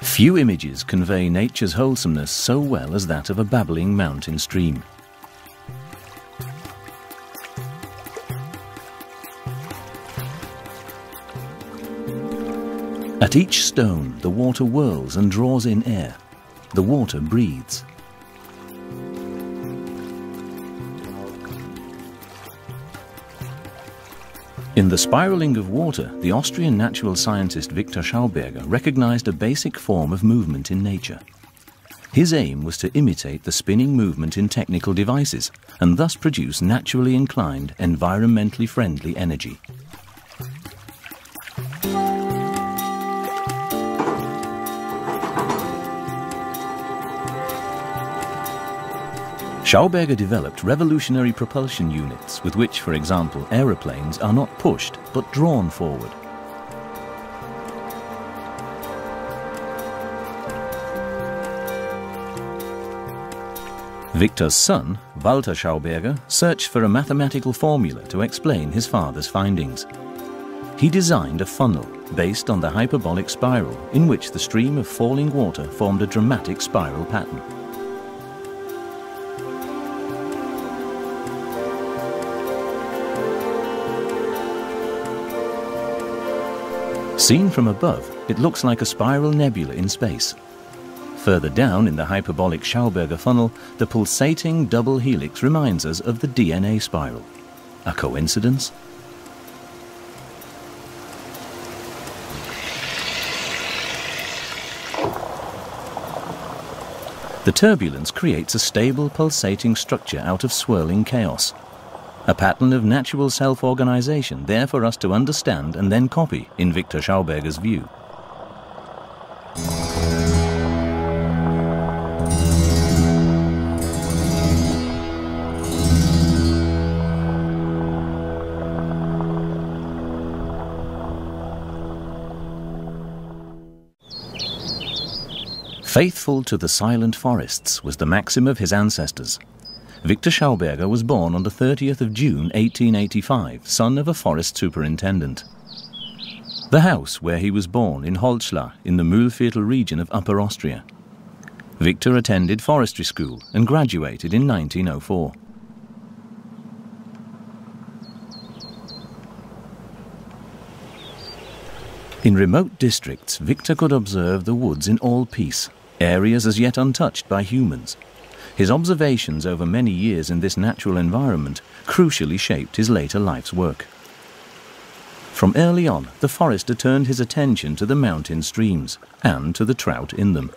Few images convey nature's wholesomeness so well as that of a babbling mountain stream. At each stone, the water whirls and draws in air. The water breathes. In The Spiraling of Water, the Austrian natural scientist Viktor Schauberger recognized a basic form of movement in nature. His aim was to imitate the spinning movement in technical devices and thus produce naturally inclined, environmentally friendly energy. Schauberger developed revolutionary propulsion units with which, for example, aeroplanes are not pushed but drawn forward. Viktor's son, Viktor Schauberger, searched for a mathematical formula to explain his father's findings. He designed a funnel based on the hyperbolic spiral in which the stream of falling water formed a dramatic spiral pattern. Seen from above, it looks like a spiral nebula in space. Further down in the hyperbolic Schauberger funnel, the pulsating double helix reminds us of the DNA spiral. A coincidence? The turbulence creates a stable pulsating structure out of swirling chaos. A pattern of natural self-organization there for us to understand and then copy in Viktor Schauberger's view. Faithful to the silent forests was the maxim of his ancestors. Viktor Schauberger was born on the 30th of June 1885, son of a forest superintendent. The house where he was born in Holzschlag in the Mühlviertel region of Upper Austria. Viktor attended forestry school and graduated in 1904. In remote districts, Viktor could observe the woods in all peace, areas as yet untouched by humans. His observations over many years in this natural environment crucially shaped his later life's work. From early on, the forester turned his attention to the mountain streams and to the trout in them.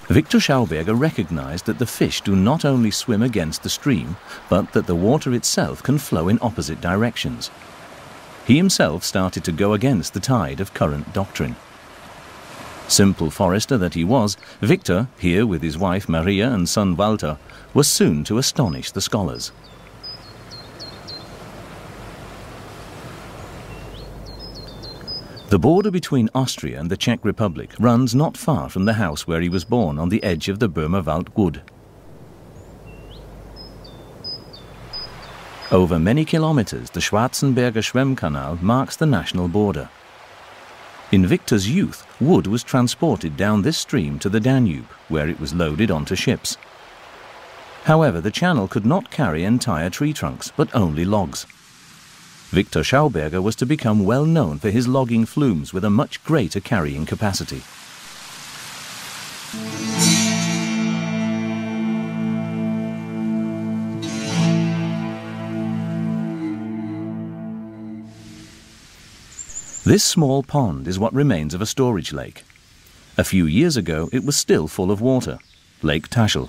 Viktor Schauberger recognized that the fish do not only swim against the stream, but that the water itself can flow in opposite directions. He himself started to go against the tide of current doctrine. Simple forester that he was, Viktor, here with his wife Maria and son Walter, was soon to astonish the scholars. The border between Austria and the Czech Republic runs not far from the house where he was born on the edge of the Böhmerwald Wood. Over many kilometers, the Schwarzenberger Schwemmkanal marks the national border. In Viktor's youth, wood was transported down this stream to the Danube, where it was loaded onto ships. However, the channel could not carry entire tree trunks, but only logs. Viktor Schauberger was to become well known for his logging flumes with a much greater carrying capacity. This small pond is what remains of a storage lake. A few years ago it was still full of water, Lake Taśmy.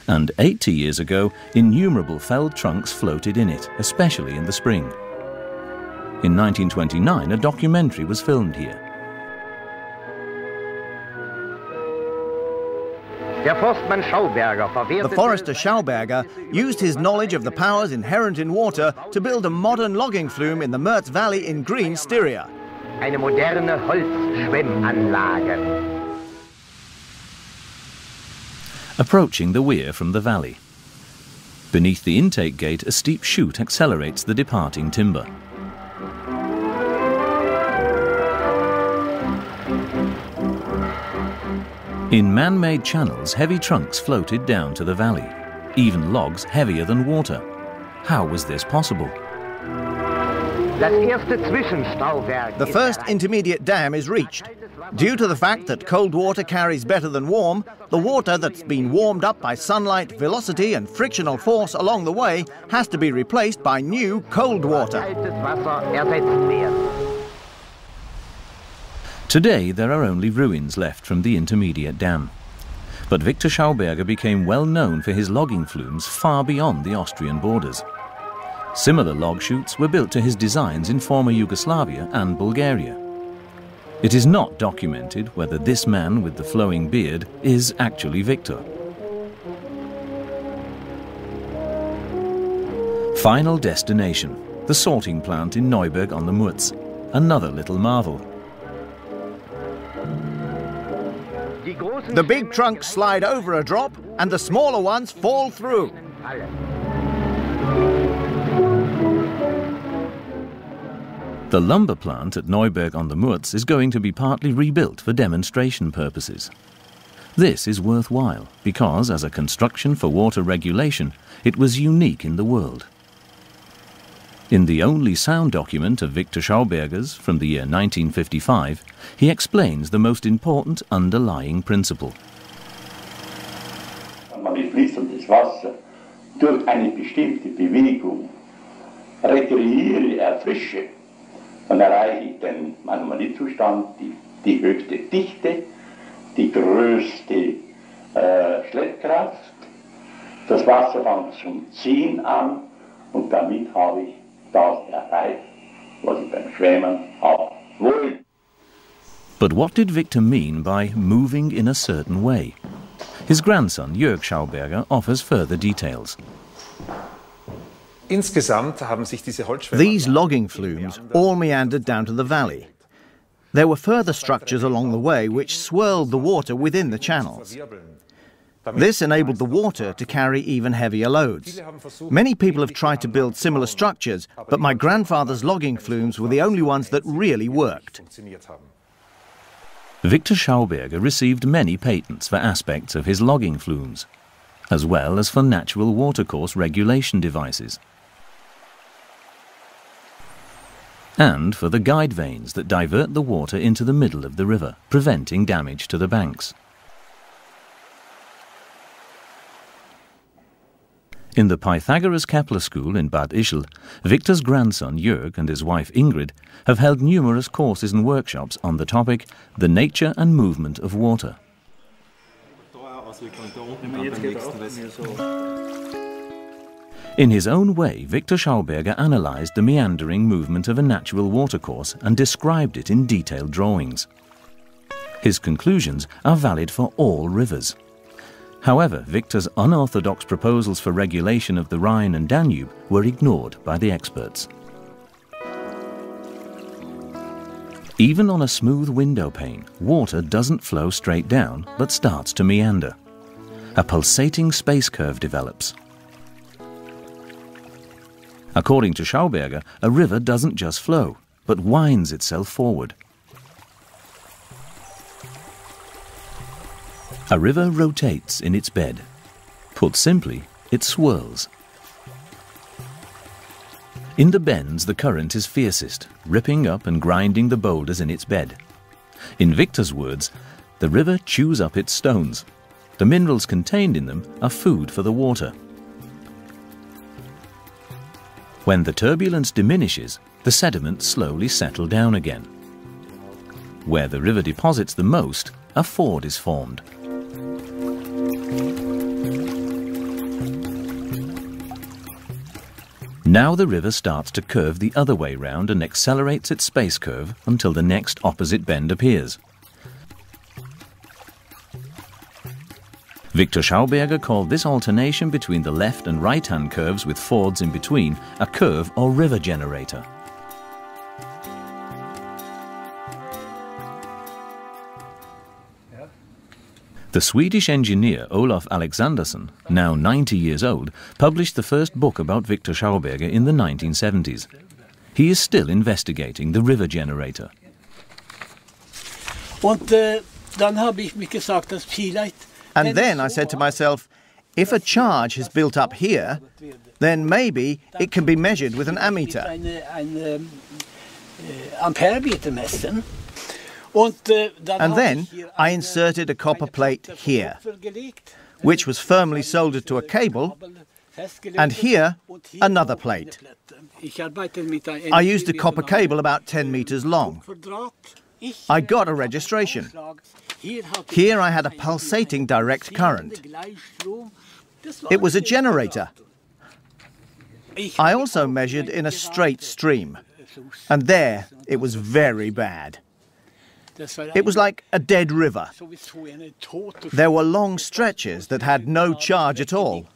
And 80 years ago innumerable felled trunks floated in it, especially in the spring. In 1929 a documentary was filmed here. The forester Schauberger used his knowledge of the powers inherent in water to build a modern logging flume in the Merz Valley in Green, Styria. Eine moderne Holzschwemmanlage. Approaching the weir from the valley. Beneath the intake gate, a steep chute accelerates the departing timber. In man-made channels, heavy trunks floated down to the valley, even logs heavier than water. How was this possible? The first intermediate dam is reached. Due to the fact that cold water carries better than warm, the water that's been warmed up by sunlight, velocity and frictional force along the way has to be replaced by new cold water. Today there are only ruins left from the intermediate dam. But Viktor Schauberger became well known for his logging flumes far beyond the Austrian borders. Similar log chutes were built to his designs in former Yugoslavia and Bulgaria. It is not documented whether this man with the flowing beard is actually Viktor. Final destination, the sorting plant in Neuburg on the Murz, another little marvel. The big trunks slide over a drop and the smaller ones fall through. The lumber plant at Neuburg on the Murz is going to be partly rebuilt for demonstration purposes. This is worthwhile because, as a construction for water regulation, it was unique in the world. In the only sound document of Viktor Schauberger's from the year 1955, he explains the most important underlying principle. Mit fließendes Wasser durch eine bestimmte Bewegung rekreiere, erfrische, dann erreiche ich den Anomaliezustand, die höchste Dichte, die größte Schleppkraft. Das Wasser fängt zum Ziehen an und damit habe ich das erreicht, was ich beim Schwimmen haben wollte. But what did Viktor mean by moving in a certain way? His grandson, Wielki Schauberger, offers further details. These logging flumes all meandered down to the valley. There were further structures along the way which swirled the water within the channels. This enabled the water to carry even heavier loads. Many people have tried to build similar structures, but my grandfather's logging flumes were the only ones that really worked. Viktor Schauberger received many patents for aspects of his logging flumes, as well as for natural watercourse regulation devices, and for the guide vanes that divert the water into the middle of the river, preventing damage to the banks. In the Pythagoras-Kepler school in Bad Ischl, Viktor's grandson Jörg and his wife Ingrid have held numerous courses and workshops on the topic, the nature and movement of water. In his own way, Viktor Schauberger analysed the meandering movement of a natural watercourse and described it in detailed drawings. His conclusions are valid for all rivers. However, Viktor's unorthodox proposals for regulation of the Rhine and Danube were ignored by the experts. Even on a smooth window pane, water doesn't flow straight down, but starts to meander. A pulsating space curve develops. According to Schauberger, a river doesn't just flow, but winds itself forward. A river rotates in its bed. Put simply, it swirls. In the bends, the current is fiercest, ripping up and grinding the boulders in its bed. In Viktor's words, the river chews up its stones. The minerals contained in them are food for the water. When the turbulence diminishes, the sediments slowly settle down again. Where the river deposits the most, a ford is formed. Now the river starts to curve the other way round and accelerates its space curve until the next opposite bend appears. Viktor Schauberger called this alternation between the left and right-hand curves with fords in between a curve or river generator. The Swedish engineer Olof Alexandersson, now 90 years old, published the first book about Viktor Schauberger in the 1970s. He is still investigating the river generator. And then I said to myself, if a charge is built up here, then maybe it can be measured with an ammeter. And then I inserted a copper plate here, which was firmly soldered to a cable, and here another plate. I used a copper cable about 10 meters long. I got a registration. Here I had a pulsating direct current. It was a generator. I also measured in a straight stream, and there it was very bad. It was like a dead river. There were long stretches that had no charge at all.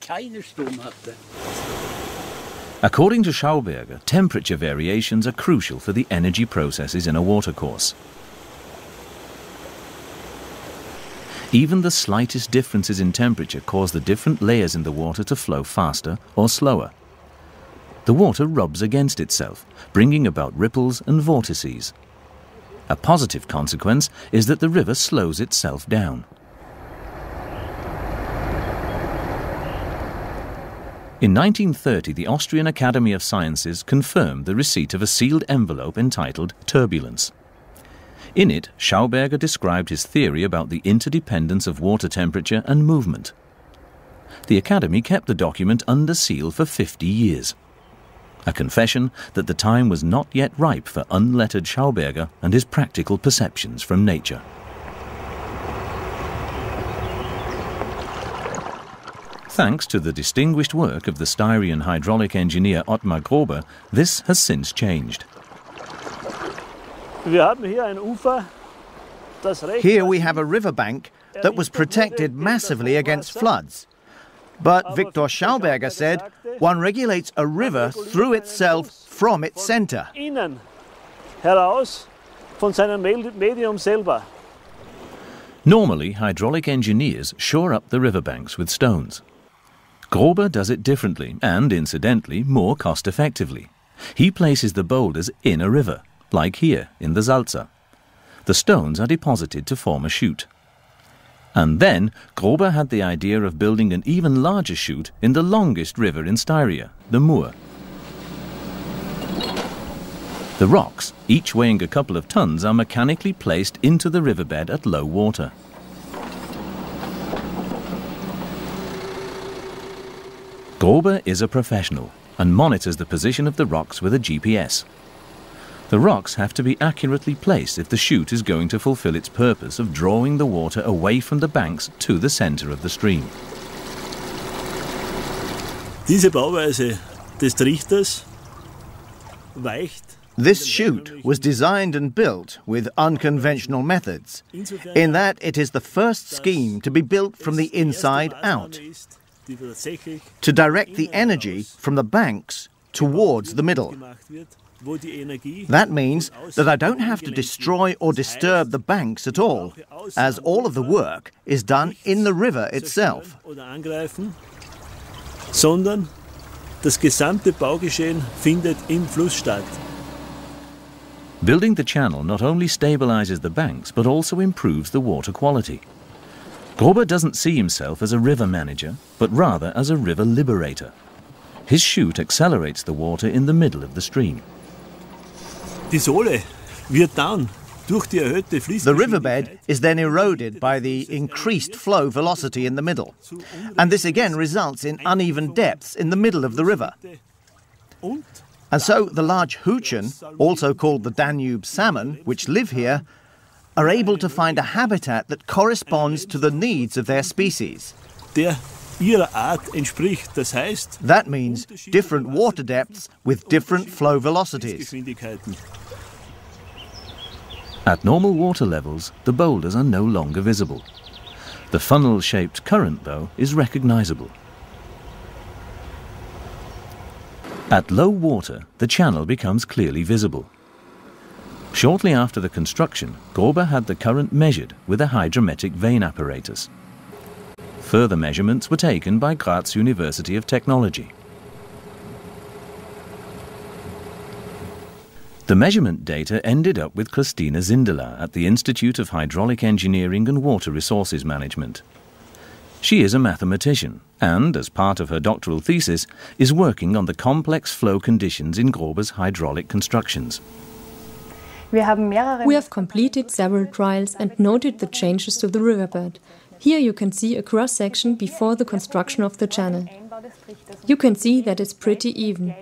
According to Schauberger, temperature variations are crucial for the energy processes in a watercourse. Even the slightest differences in temperature cause the different layers in the water to flow faster or slower. The water rubs against itself, bringing about ripples and vortices. A positive consequence is that the river slows itself down. In 1930, the Austrian Academy of Sciences confirmed the receipt of a sealed envelope entitled Turbulence. In it, Schauberger described his theory about the interdependence of water temperature and movement. The Academy kept the document under seal for 50 years. A confession that the time was not yet ripe for unlettered Schauberger and his practical perceptions from nature. Thanks to the distinguished work of the Styrian hydraulic engineer Ottmar Grober, this has since changed. Here we have a riverbank that was protected massively against floods. But Viktor Schauberger said one regulates a river through itself from its center. Normally, hydraulic engineers shore up the riverbanks with stones. Grober does it differently and, incidentally, more cost-effectively. He places the boulders in a river, like here in the Salza. The stones are deposited to form a chute. And then Grober had the idea of building an even larger chute in the longest river in Styria, the Mur. The rocks, each weighing a couple of tons, are mechanically placed into the riverbed at low water. Grober is a professional and monitors the position of the rocks with a GPS. The rocks have to be accurately placed if the chute is going to fulfill its purpose of drawing the water away from the banks to the center of the stream. Diese Bauweise des Trichters weicht. This chute was designed and built with unconventional methods, in that it is the first scheme to be built from the inside out, to direct the energy from the banks towards the middle. That means that I don't have to destroy or disturb the banks at all, as all of the work is done in the river itself. Sondern das gesamte Baugeschehen findet im Fluss statt. Building the channel not only stabilizes the banks but also improves the water quality. Grober doesn't see himself as a river manager, but rather as a river liberator. His chute accelerates the water in the middle of the stream. Die Sohle wird dann durch die erhöhte Fließgeschwindigkeit. The riverbed is then eroded by the increased flow velocity in the middle, and this again results in uneven depths in the middle of the river. And so the large huchen, also called the Danube salmon, which live here, are able to find a habitat that corresponds to the needs of their species. Der ihrer Art entspricht. Das heißt, that means different water depths with different flow velocities. At normal water levels, the boulders are no longer visible. The funnel-shaped current, though, is recognizable. At low water, the channel becomes clearly visible. Shortly after the construction, Grober had the current measured with a hydrometric vane apparatus. Further measurements were taken by Graz University of Technology. The measurement data ended up with Christina Zindeler at the Institute of Hydraulic Engineering and Water Resources Management. She is a mathematician and, as part of her doctoral thesis, is working on the complex flow conditions in Grober's hydraulic constructions. We have completed several trials and noted the changes to the riverbed. Here you can see a cross-section before the construction of the channel. You can see that it's pretty even.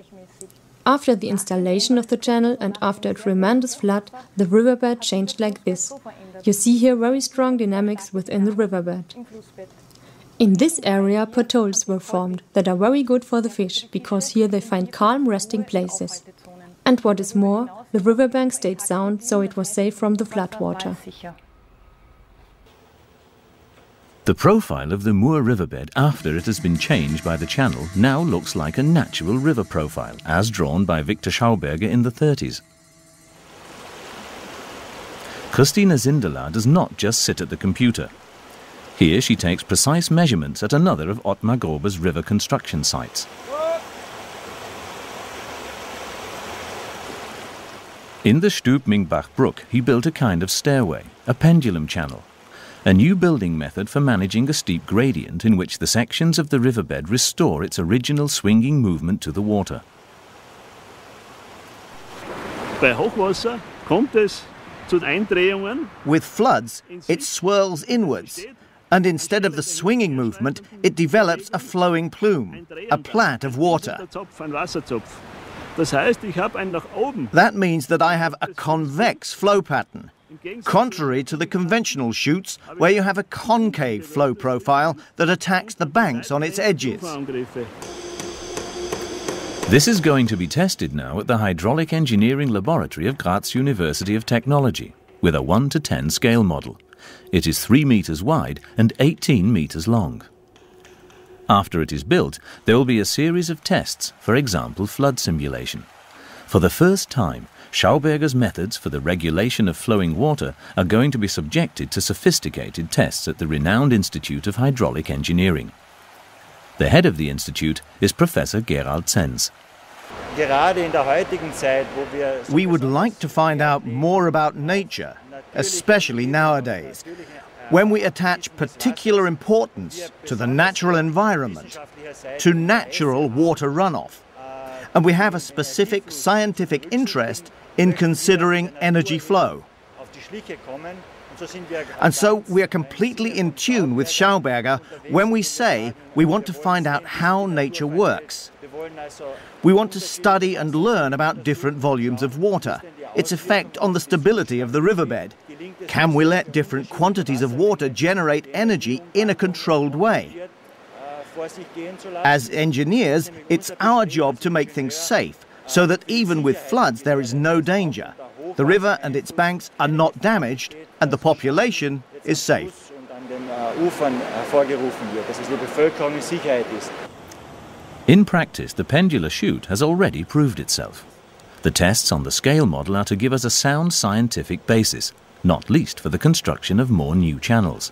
After the installation of the channel and after a tremendous flood, the riverbed changed like this. You see here very strong dynamics within the riverbed. In this area, potholes were formed that are very good for the fish, because here they find calm resting places. And what is more, the riverbank stayed sound, so it was safe from the floodwater. The profile of the Mur riverbed after it has been changed by the channel now looks like a natural river profile, as drawn by Viktor Schauberger in the 30s. Christina Zindeler does not just sit at the computer. Here she takes precise measurements at another of Ottmar Grober's river construction sites. In the Stubmingbach Brook, he built a kind of stairway, a pendulum channel, a new building method for managing a steep gradient in which the sections of the riverbed restore its original swinging movement to the water. Bei Hochwasser kommt es zu Eindrehungen. With floods, it swirls inwards, and instead of the swinging movement, it develops a flowing plume, a plait of water. That means that I have a convex flow pattern, contrary to the conventional chutes where you have a concave flow profile that attacks the banks on its edges. This is going to be tested now at the Hydraulic Engineering Laboratory of Graz University of Technology with a 1:10 scale model. It is 3 meters wide and 18 meters long. After it is built, there will be a series of tests, for example flood simulation. For the first time, Schauberger's methods for the regulation of flowing water are going to be subjected to sophisticated tests at the renowned Institute of Hydraulic Engineering. The head of the institute is Professor Gerald Zenz. We would like to find out more about nature, especially nowadays, when we attach particular importance to the natural environment, to natural water runoff, and we have a specific scientific interest in considering energy flow. And so we are completely in tune with Schauberger when we say we want to find out how nature works. We want to study and learn about different volumes of water, its effect on the stability of the riverbed. Can we let different quantities of water generate energy in a controlled way? As engineers, it's our job to make things safe, so that even with floods there is no danger. The river and its banks are not damaged, and the population is safe. In practice, the pendular chute has already proved itself. The tests on the scale model are to give us a sound scientific basis, not least for the construction of more new channels.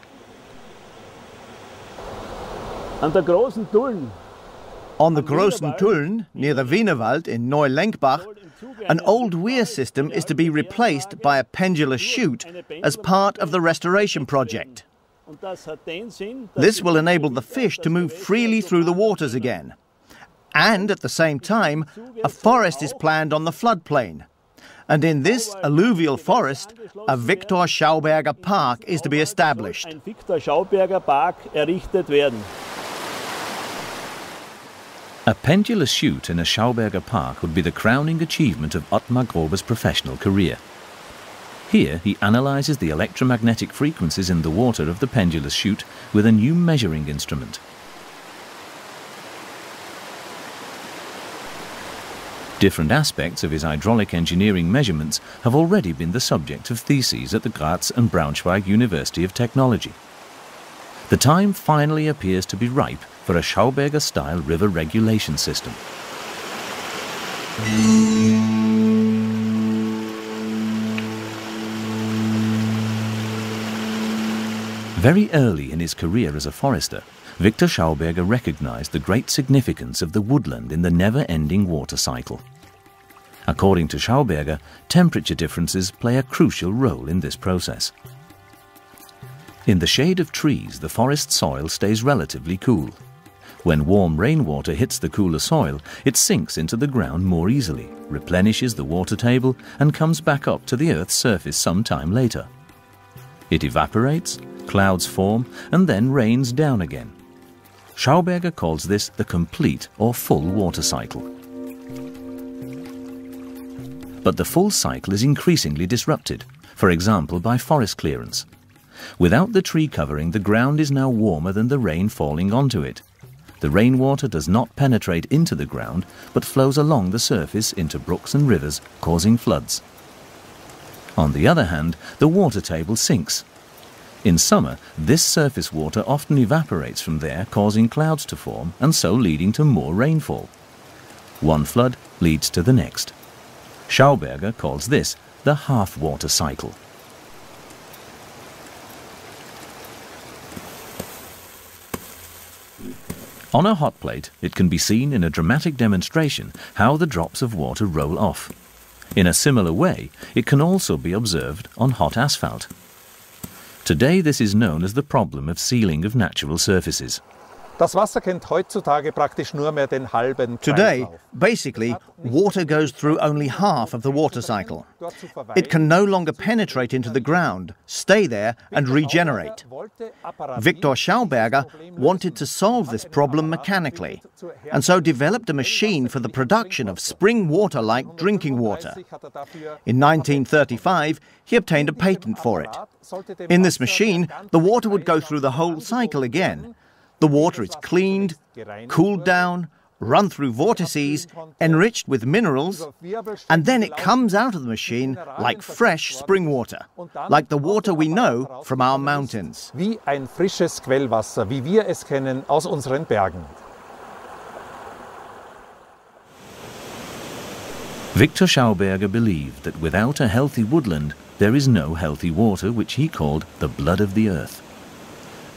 On the Großen Tulln, near the Wienerwald in Neulenkbach, an old weir system is to be replaced by a pendular chute as part of the restoration project. This will enable the fish to move freely through the waters again. And at the same time, a forest is planned on the floodplain. And in this alluvial forest, a Viktor Schauberger Park is to be established. A pendular chute in a Schauberger Park would be the crowning achievement of Ottmar Grober's professional career. Here he analyzes the electromagnetic frequencies in the water of the pendulous chute with a new measuring instrument. Different aspects of his hydraulic engineering measurements have already been the subject of theses at the Graz and Braunschweig University of Technology. The time finally appears to be ripe for a Schauberger-style river regulation system. Very early in his career as a forester, Viktor Schauberger recognized the great significance of the woodland in the never-ending water cycle. According to Schauberger, temperature differences play a crucial role in this process. In the shade of trees, the forest soil stays relatively cool. When warm rainwater hits the cooler soil, it sinks into the ground more easily, replenishes the water table, and comes back up to the Earth's surface some time later. It evaporates, clouds form, and then rains down again. Schauberger calls this the complete or full water cycle. But the full cycle is increasingly disrupted, for example by forest clearance. Without the tree covering, the ground is now warmer than the rain falling onto it. The rainwater does not penetrate into the ground, but flows along the surface into brooks and rivers, causing floods. On the other hand, the water table sinks. In summer, this surface water often evaporates from there, causing clouds to form and so leading to more rainfall. One flood leads to the next. Schauberger calls this the half-water cycle. On a hot plate, it can be seen in a dramatic demonstration how the drops of water roll off. In a similar way, it can also be observed on hot asphalt. Today this is known as the problem of sealing of natural surfaces. Today, basically, water goes through only half of the water cycle. It can no longer penetrate into the ground, stay there and regenerate. Viktor Schauberger wanted to solve this problem mechanically, and so developed a machine for the production of spring water like drinking water. In 1935, he obtained a patent for it. In this machine, the water would go through the whole cycle again. The water is cleaned, cooled down, run through vortices, enriched with minerals, and then it comes out of the machine like fresh spring water, like the water we know from our mountains. Wie ein frisches Quellwasser, wie wir es kennen aus unseren Bergen. Viktor Schauberger believed that without a healthy woodland, there is no healthy water, which he called the blood of the earth.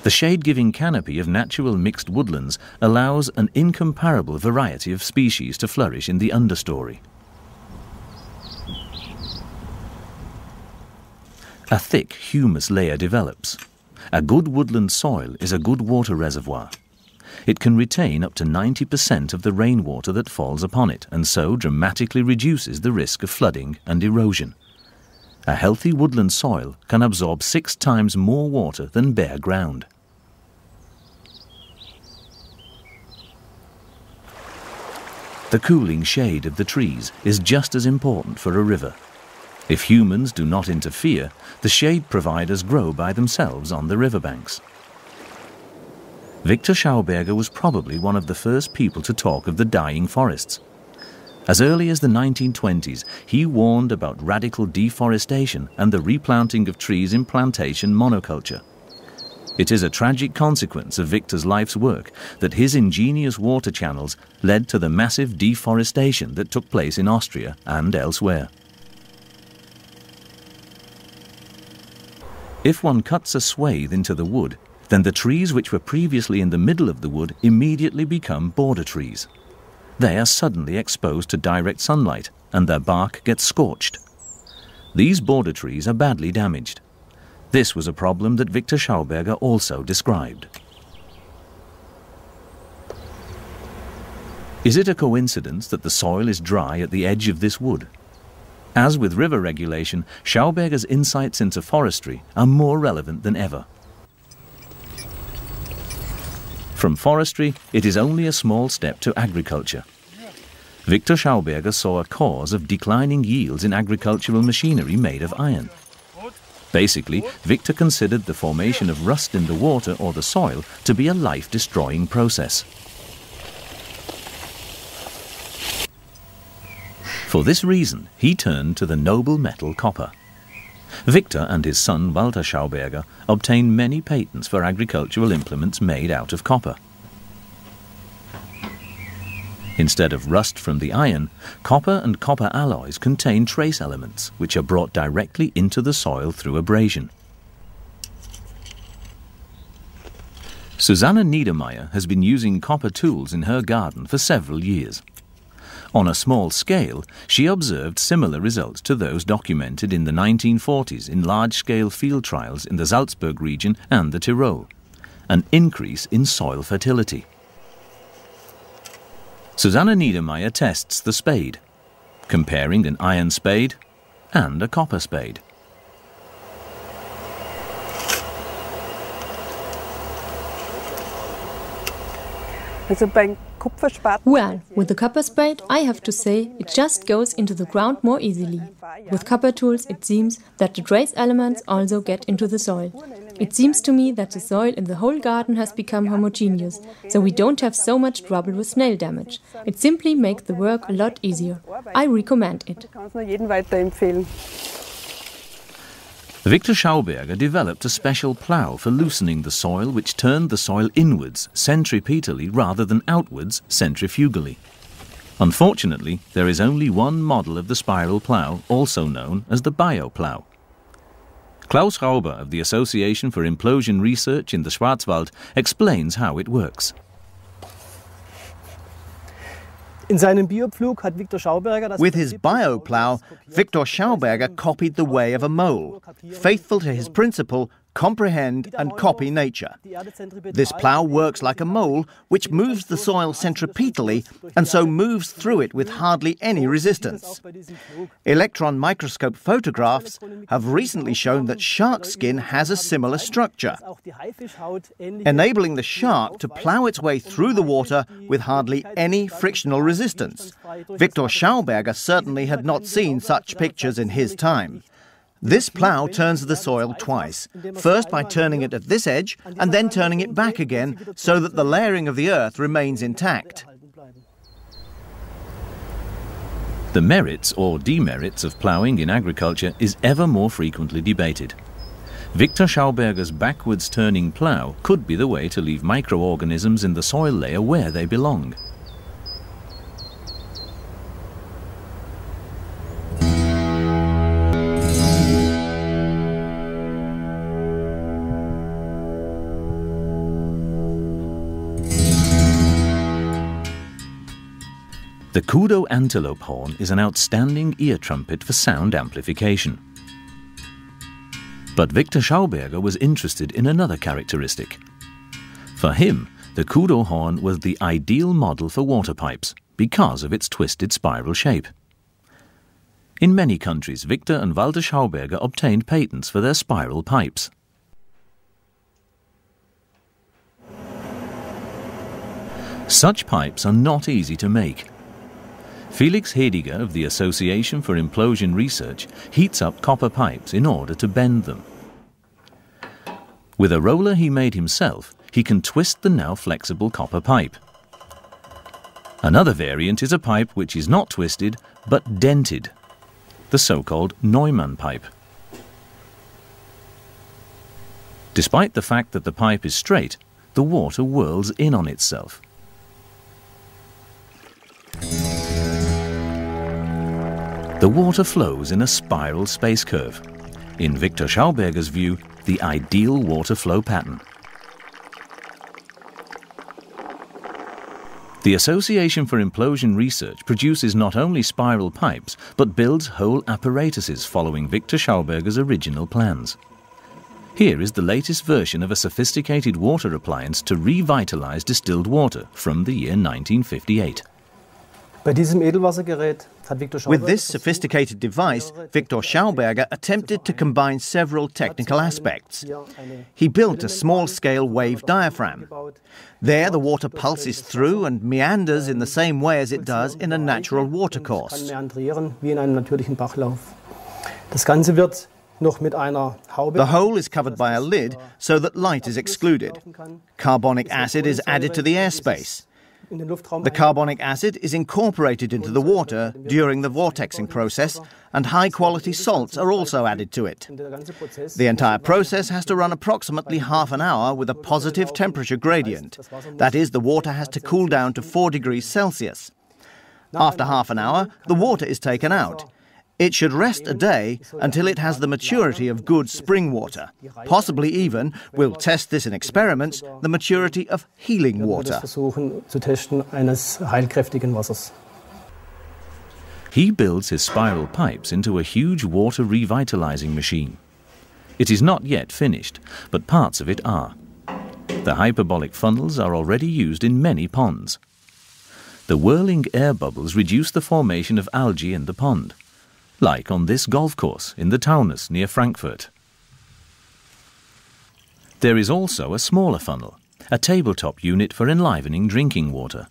The shade-giving canopy of natural mixed woodlands allows an incomparable variety of species to flourish in the understory. A thick humus layer develops. A good woodland soil is a good water reservoir. It can retain up to 90% of the rainwater that falls upon it, and so dramatically reduces the risk of flooding and erosion. A healthy woodland soil can absorb 6 times more water than bare ground. The cooling shade of the trees is just as important for a river. If humans do not interfere, the shade providers grow by themselves on the riverbanks. Viktor Schauberger was probably one of the first people to talk of the dying forests. As early as the 1920s, he warned about radical deforestation and the replanting of trees in plantation monoculture. It is a tragic consequence of Viktor's life's work that his ingenious water channels led to the massive deforestation that took place in Austria and elsewhere. If one cuts a swathe into the wood, then the trees which were previously in the middle of the wood immediately become border trees. They are suddenly exposed to direct sunlight and their bark gets scorched. These border trees are badly damaged. This was a problem that Viktor Schauberger also described. Is it a coincidence that the soil is dry at the edge of this wood? As with river regulation, Schauberger's insights into forestry are more relevant than ever. From forestry, it is only a small step to agriculture. Viktor Schauberger saw a cause of declining yields in agricultural machinery made of iron. Basically, Viktor considered the formation of rust in the water or the soil to be a life-destroying process. For this reason, he turned to the noble metal copper. Viktor and his son Walter Schauberger obtained many patents for agricultural implements made out of copper. Instead of rust from the iron, copper and copper alloys contain trace elements which are brought directly into the soil through abrasion. Susanne Niedermeyer has been using copper tools in her garden for several years. On a small scale, she observed similar results to those documented in the 1940s in large-scale field trials in the Salzburg region and the Tyrol. An increase in soil fertility. Susanne Niedermeyer tests the spade, comparing an iron spade and a copper spade. Well, with the copper spade, I have to say, it just goes into the ground more easily. With copper tools, it seems that the trace elements also get into the soil. It seems to me that the soil in the whole garden has become homogeneous, so we don't have so much trouble with snail damage. It simply makes the work a lot easier. I recommend it. Viktor Schauberger developed a special plough for loosening the soil which turned the soil inwards centripetally rather than outwards centrifugally. Unfortunately, there is only one model of the spiral plough, also known as the bio-plough. Klaus Rauber of the Association for Implosion Research in the Schwarzwald explains how it works. With his bio-plough, Viktor Schauberger copied the way of a mole, faithful to his principle, comprehend and copy nature. This plough works like a mole, which moves the soil centripetally and so moves through it with hardly any resistance. Electron microscope photographs have recently shown that shark skin has a similar structure, enabling the shark to plough its way through the water with hardly any frictional resistance. Viktor Schauberger certainly had not seen such pictures in his time. This plough turns the soil twice, first by turning it at this edge and then turning it back again so that the layering of the earth remains intact. The merits or demerits of ploughing in agriculture is ever more frequently debated. Viktor Schauberger's backwards turning plough could be the way to leave microorganisms in the soil layer where they belong. The kudo antelope horn is an outstanding ear trumpet for sound amplification. But Viktor Schauberger was interested in another characteristic. For him, the kudo horn was the ideal model for water pipes because of its twisted spiral shape. In many countries, Viktor and Walter Schauberger obtained patents for their spiral pipes. Such pipes are not easy to make. Felix Hediger of the Association for Implosion Research heats up copper pipes in order to bend them. With a roller he made himself, he can twist the now flexible copper pipe. Another variant is a pipe which is not twisted but dented, the so-called Neumann pipe. Despite the fact that the pipe is straight, the water whirls in on itself. The water flows in a spiral space curve. In Viktor Schauberger's view, the ideal water flow pattern. The Association for Implosion Research produces not only spiral pipes, but builds whole apparatuses following Viktor Schauberger's original plans. Here is the latest version of a sophisticated water appliance to revitalize distilled water from the year 1958. With this sophisticated device, Viktor Schauberger attempted to combine several technical aspects. He built a small-scale wave diaphragm. There, the water pulses through and meanders in the same way as it does in a natural watercourse. The hole is covered by a lid so that light is excluded. Carbonic acid is added to the airspace. The carbonic acid is incorporated into the water during the vortexing process, and high-quality salts are also added to it. The entire process has to run approximately half an hour with a positive temperature gradient. That is, the water has to cool down to 4 degrees Celsius. After half an hour, the water is taken out. It should rest a day until it has the maturity of good spring water. Possibly even, we'll test this in experiments, the maturity of healing water. He builds his spiral pipes into a huge water revitalizing machine. It is not yet finished, but parts of it are. The hyperbolic funnels are already used in many ponds. The whirling air bubbles reduce the formation of algae in the pond, like on this golf course in the Taunus near Frankfurt. There is also a smaller funnel, a tabletop unit for enlivening drinking water.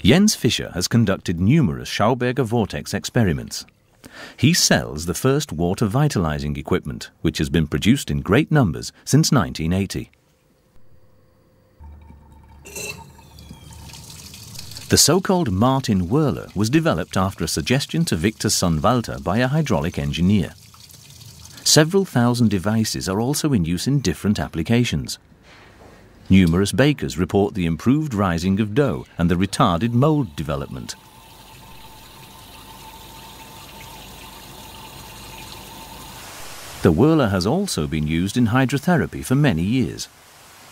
Jens Fischer has conducted numerous Schauberger vortex experiments. He sells the first water vitalizing equipment, which has been produced in great numbers since 1980. The so-called Martin Whirler was developed after a suggestion to Viktor's son Walter by a hydraulic engineer. Several thousand devices are also in use in different applications. Numerous bakers report the improved rising of dough and the retarded mold development. The whirler has also been used in hydrotherapy for many years.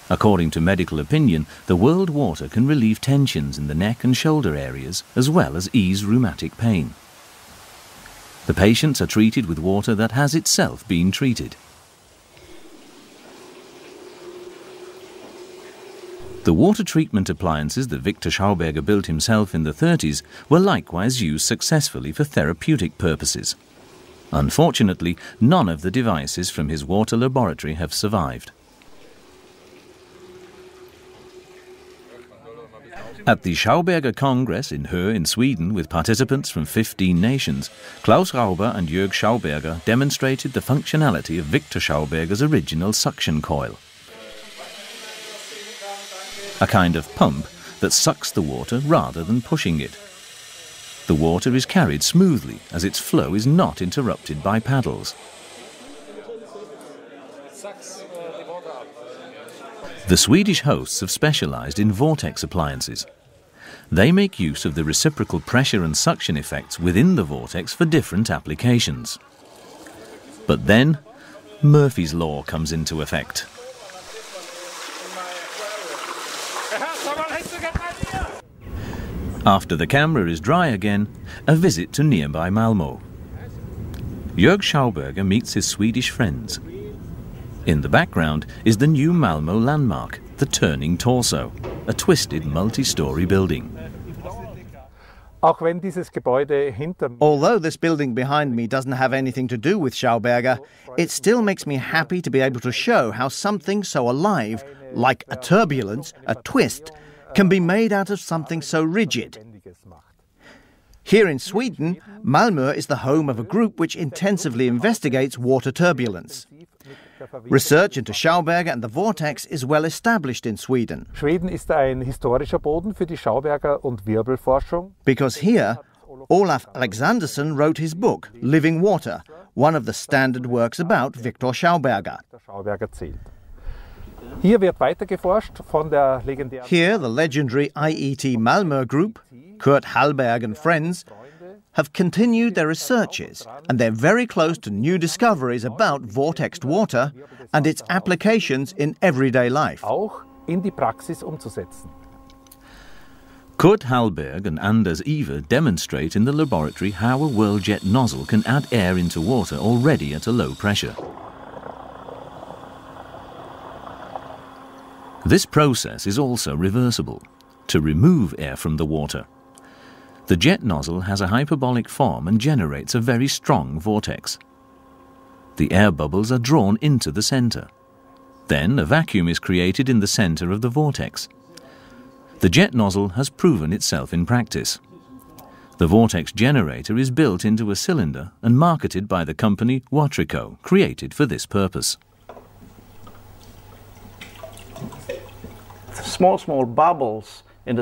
According to medical opinion, the whirled water can relieve tensions in the neck and shoulder areas, as well as ease rheumatic pain. The patients are treated with water that has itself been treated. The water treatment appliances that Viktor Schauberger built himself in the 30s were likewise used successfully for therapeutic purposes. Unfortunately, none of the devices from his water laboratory have survived. At the Schauberger Congress in Hö in Sweden, with participants from 15 nations, Klaus Rauber and Jörg Schauberger demonstrated the functionality of Viktor Schauberger's original suction coil, a kind of pump that sucks the water rather than pushing it. The water is carried smoothly as its flow is not interrupted by paddles. The Swedish hosts have specialized in vortex appliances. They make use of the reciprocal pressure and suction effects within the vortex for different applications. But then, Murphy's Law comes into effect. After the camera is dry again, a visit to nearby Malmö. Jörg Schauberger meets his Swedish friends. In the background is the new Malmö landmark, the Turning Torso, a twisted multi-story building. Although this building behind me doesn't have anything to do with Schauberger, it still makes me happy to be able to show how something so alive, like a turbulence, a twist, can be made out of something so rigid. Here in Sweden, Malmö is the home of a group which intensively investigates water turbulence. Research into Schauberger and the vortex is well established in Sweden. Schweden ist ein historischer Boden für die Schauberger- und Wirbelforschung. Because here, Olaf Alexanderson wrote his book, Living Water, one of the standard works about Viktor Schauberger. Hier wird weitergeforscht von der legendären... Here, the legendary IET Malmö group, Kurt Hallberg and friends, have continued their researches, and they're very close to new discoveries about vortexed water and its applications in everyday life. Auch in die Praxis umzusetzen. Kurt Hallberg and Anders Iver demonstrate in the laboratory how a whirljet nozzle can add air into water already at a low pressure. This process is also reversible, to remove air from the water. The jet nozzle has a hyperbolic form and generates a very strong vortex. The air bubbles are drawn into the center. Then a vacuum is created in the center of the vortex. The jet nozzle has proven itself in practice. The vortex generator is built into a cylinder and marketed by the company Watrico, created for this purpose. Small bubbles in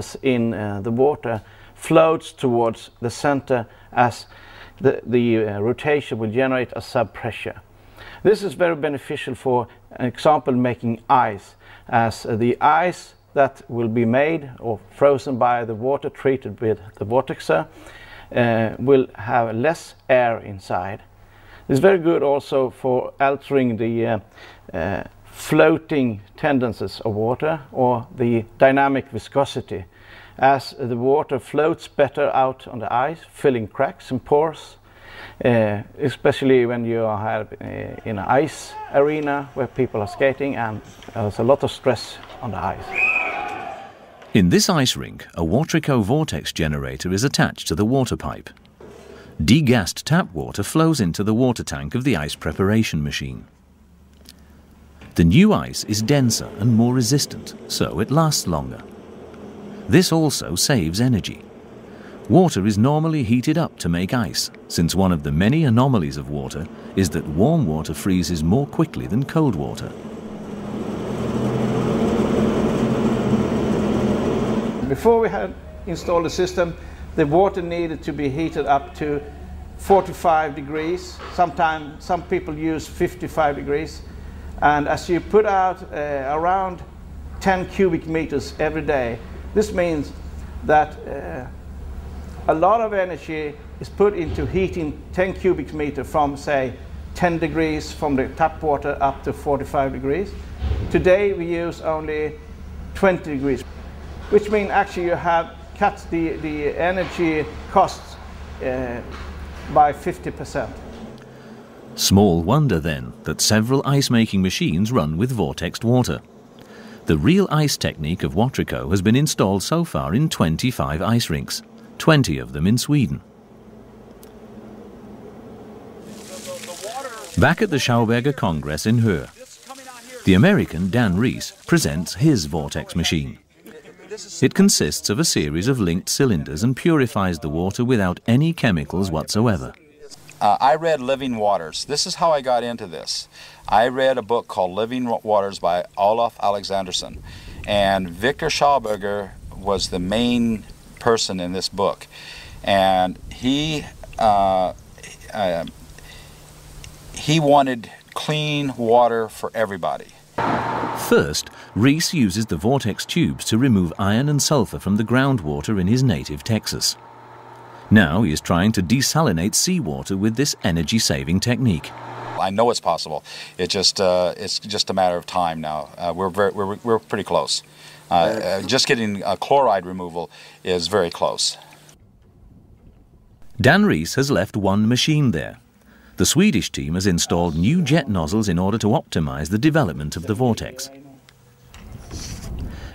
the water floats towards the center as the rotation will generate a sub-pressure. This is very beneficial for example making ice, as the ice that will be made or frozen by the water treated with the vortexer will have less air inside. It's very good also for altering the floating tendencies of water or the dynamic viscosity. as the water floats better out on the ice, filling cracks and pores, especially when you are in an ice arena where people are skating and there's a lot of stress on the ice. In this ice rink, a Watrico vortex generator is attached to the water pipe. Degassed tap water flows into the water tank of the ice preparation machine. The new ice is denser and more resistant, so it lasts longer. This also saves energy. Water is normally heated up to make ice, since one of the many anomalies of water is that warm water freezes more quickly than cold water. Before we had installed the system, the water needed to be heated up to 45 degrees. Sometimes some people use 55 degrees. And as you put out around 10 cubic meters every day, this means that a lot of energy is put into heating 10 cubic meters from, say, 10 degrees from the tap water up to 45 degrees. Today we use only 20 degrees, which means actually you have cut the energy costs by 50%. Small wonder then that several ice-making machines run with vortexed water. The real ice technique of Watrico has been installed so far in 25 ice rinks, 20 of them in Sweden. Back at the Schauberger Congress in Höör, the American Dan Rees presents his vortex machine. It consists of a series of linked cylinders and purifies the water without any chemicals whatsoever. I read Living Waters. This is how I got into this. I read a book called Living Waters by Olof Alexandersson, and Viktor Schauberger was the main person in this book, and he wanted clean water for everybody. First, Rees uses the vortex tubes to remove iron and sulfur from the groundwater in his native Texas. Now he is trying to desalinate seawater with this energy-saving technique. I know it's possible. It's just a matter of time now. We're pretty close. Just getting chloride removal is very close. Dan Rees has left one machine there. The Swedish team has installed new jet nozzles in order to optimize the development of the vortex.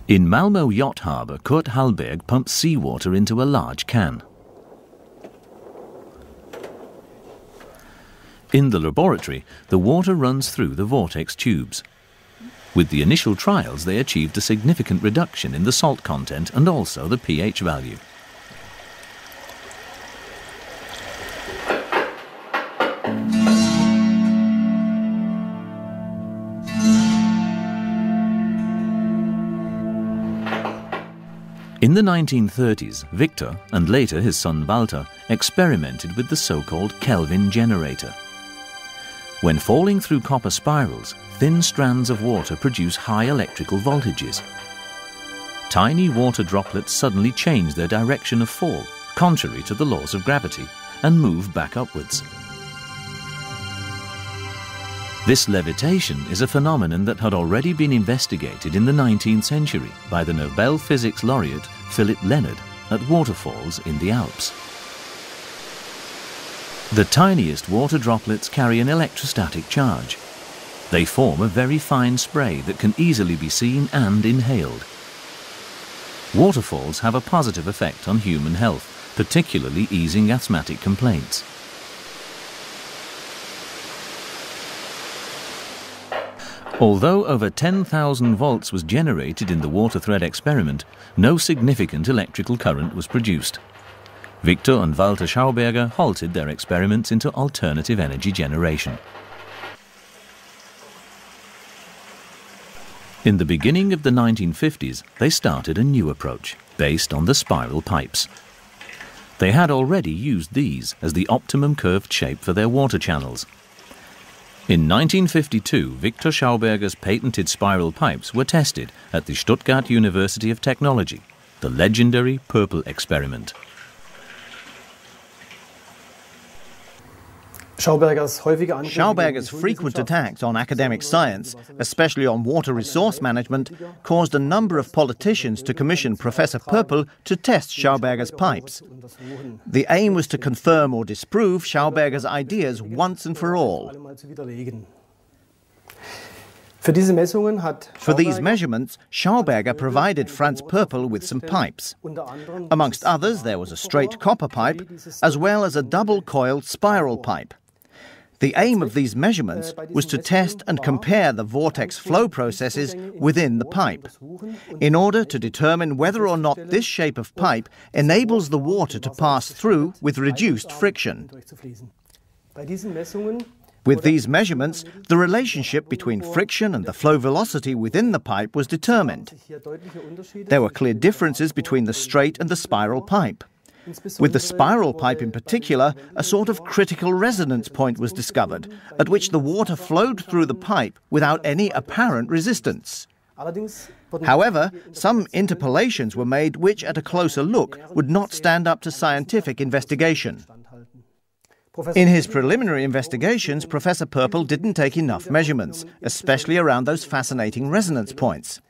In Malmö Yacht Harbour, Kurt Hallberg pumps seawater into a large can. In the laboratory, the water runs through the vortex tubes. With the initial trials, they achieved a significant reduction in the salt content and also the pH value. In the 1930s, Viktor, and later his son Walter, experimented with the so-called Kelvin generator. When falling through copper spirals, thin strands of water produce high electrical voltages. Tiny water droplets suddenly change their direction of fall, contrary to the laws of gravity, and move back upwards. This levitation is a phenomenon that had already been investigated in the 19th century by the Nobel Physics laureate Philip Leonard at waterfalls in the Alps. The tiniest water droplets carry an electrostatic charge. They form a very fine spray that can easily be seen and inhaled. Waterfalls have a positive effect on human health, particularly easing asthmatic complaints. Although over 10,000 volts was generated in the water thread experiment, no significant electrical current was produced. Viktor and Walter Schauberger halted their experiments into alternative energy generation. In the beginning of the 1950s, they started a new approach, based on the spiral pipes. They had already used these as the optimum curved shape for their water channels. In 1952, Viktor Schauberger's patented spiral pipes were tested at the Stuttgart University of Technology, the legendary Purple experiment. Schauberger's frequent attacks on academic science, especially on water resource management, caused a number of politicians to commission Professor Pöppel to test Schauberger's pipes. The aim was to confirm or disprove Schauberger's ideas once and for all. For these measurements, Schauberger provided Franz Pöppel with some pipes. Amongst others, there was a straight copper pipe, as well as a double-coiled spiral pipe. The aim of these measurements was to test and compare the vortex flow processes within the pipe, in order to determine whether or not this shape of pipe enables the water to pass through with reduced friction. With these measurements, the relationship between friction and the flow velocity within the pipe was determined. There were clear differences between the straight and the spiral pipe. With the spiral pipe in particular, a sort of critical resonance point was discovered, at which the water flowed through the pipe without any apparent resistance. However, some interpolations were made which, at a closer look, would not stand up to scientific investigation. In his preliminary investigations, Professor Pöppel didn't take enough measurements, especially around those fascinating resonance points.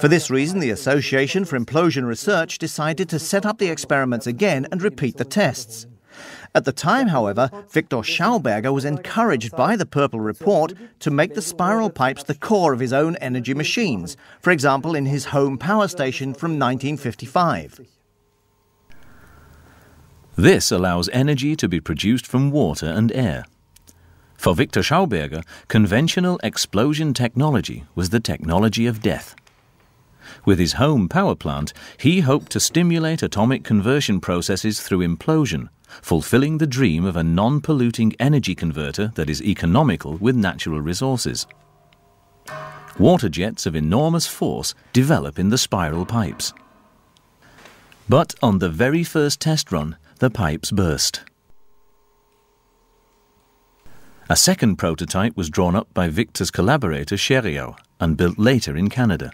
For this reason, the Association for Implosion Research decided to set up the experiments again and repeat the tests. At the time, however, Viktor Schauberger was encouraged by the Pöppel report to make the spiral pipes the core of his own energy machines, for example in his home power station from 1955. This allows energy to be produced from water and air. For Viktor Schauberger, conventional explosion technology was the technology of death. With his home power plant, he hoped to stimulate atomic conversion processes through implosion, fulfilling the dream of a non-polluting energy converter that is economical with natural resources. Water jets of enormous force develop in the spiral pipes. But on the very first test run, the pipes burst. A second prototype was drawn up by Viktor's collaborator Scheriau and built later in Canada.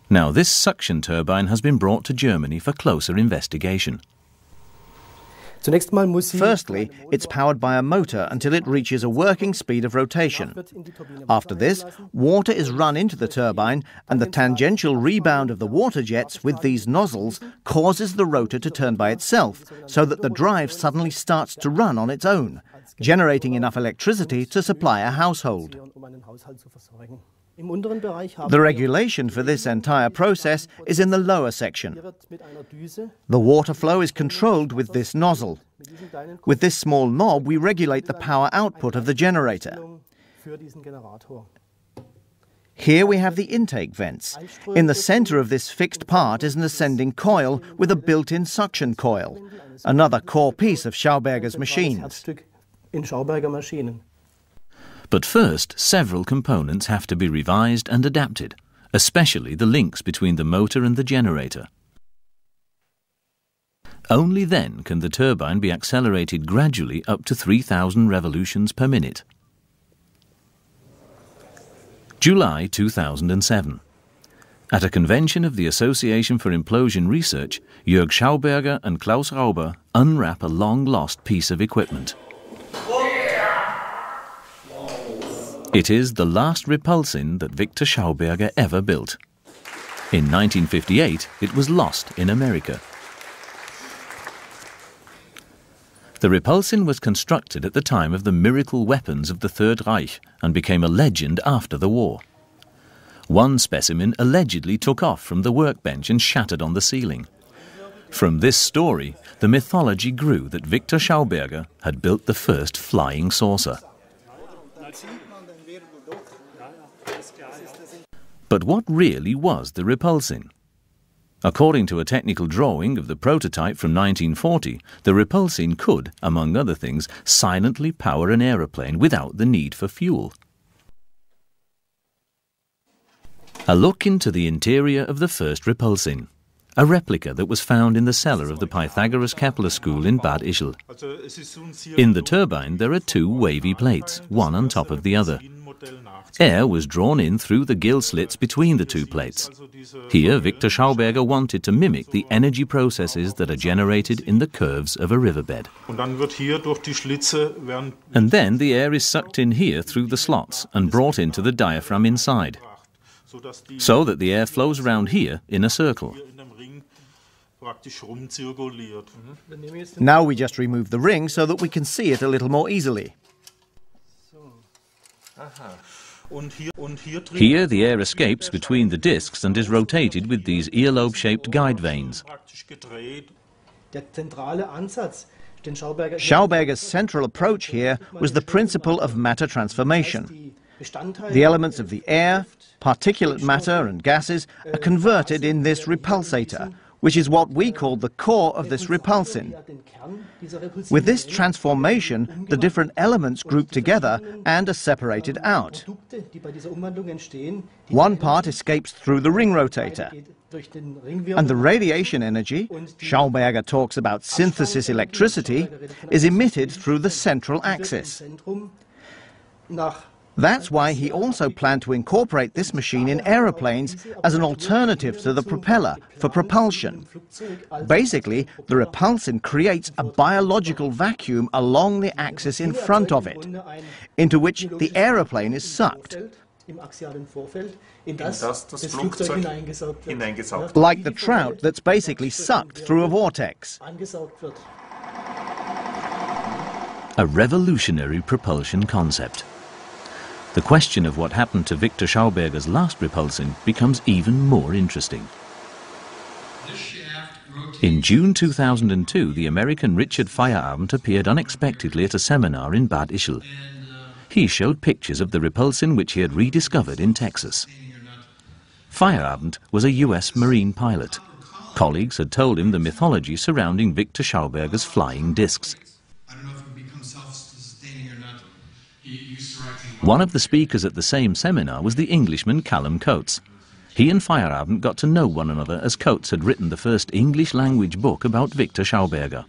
Now this suction turbine has been brought to Germany for closer investigation. Firstly, it's powered by a motor until it reaches a working speed of rotation. After this, water is run into the turbine, and the tangential rebound of the water jets with these nozzles causes the rotor to turn by itself, so that the drive suddenly starts to run on its own, generating enough electricity to supply a household. The regulation for this entire process is in the lower section. The water flow is controlled with this nozzle. With this small knob, we regulate the power output of the generator. Here we have the intake vents. In the center of this fixed part is an ascending coil with a built-in suction coil, another core piece of Schauberger's machines. But first, several components have to be revised and adapted, especially the links between the motor and the generator. Only then can the turbine be accelerated gradually up to 3,000 revolutions per minute. July 2007. At a convention of the Association for Implosion Research, Jörg Schauberger and Klaus Rauber unwrap a long-lost piece of equipment. It is the last repulsin that Viktor Schauberger ever built. In 1958, it was lost in America. The repulsin was constructed at the time of the miracle weapons of the Third Reich and became a legend after the war. One specimen allegedly took off from the workbench and shattered on the ceiling. From this story, the mythology grew that Viktor Schauberger had built the first flying saucer. But what really was the repulsin? According to a technical drawing of the prototype from 1940, the repulsin could, among other things, silently power an aeroplane without the need for fuel. A look into the interior of the first repulsin, a replica that was found in the cellar of the Pythagoras-Kepler school in Bad Ischl. In the turbine there are two wavy plates, one on top of the other. Air was drawn in through the gill slits between the two plates. Here, Viktor Schauberger wanted to mimic the energy processes that are generated in the curves of a riverbed. And then the air is sucked in here through the slots and brought into the diaphragm inside, so that the air flows around here in a circle. Now we just remove the ring so that we can see it a little more easily. Here the air escapes between the discs and is rotated with these earlobe-shaped guide vanes. Schauberger's central approach here was the principle of matter transformation. The elements of the air, particulate matter and gases are converted in this repulsator, which is what we call the core of this repulsin. With this transformation, the different elements group together and are separated out. One part escapes through the ring rotator. And the radiation energy, Schauberger talks about synthesis electricity, is emitted through the central axis. That's why he also planned to incorporate this machine in aeroplanes as an alternative to the propeller for propulsion. Basically, the repulsin creates a biological vacuum along the axis in front of it, into which the aeroplane is sucked. Like the trout that's basically sucked through a vortex. A revolutionary propulsion concept. The question of what happened to Viktor Schauberger's last repulsin becomes even more interesting. In June 2002, the American Richard Feierabend appeared unexpectedly at a seminar in Bad Ischl. He showed pictures of the repulsin which he had rediscovered in Texas. Feierabend was a US Marine pilot. Colleagues had told him the mythology surrounding Viktor Schauberger's flying discs. One of the speakers at the same seminar was the Englishman Callum Coates. He and Feierabend got to know one another as Coates had written the first English-language book about Viktor Schauberger.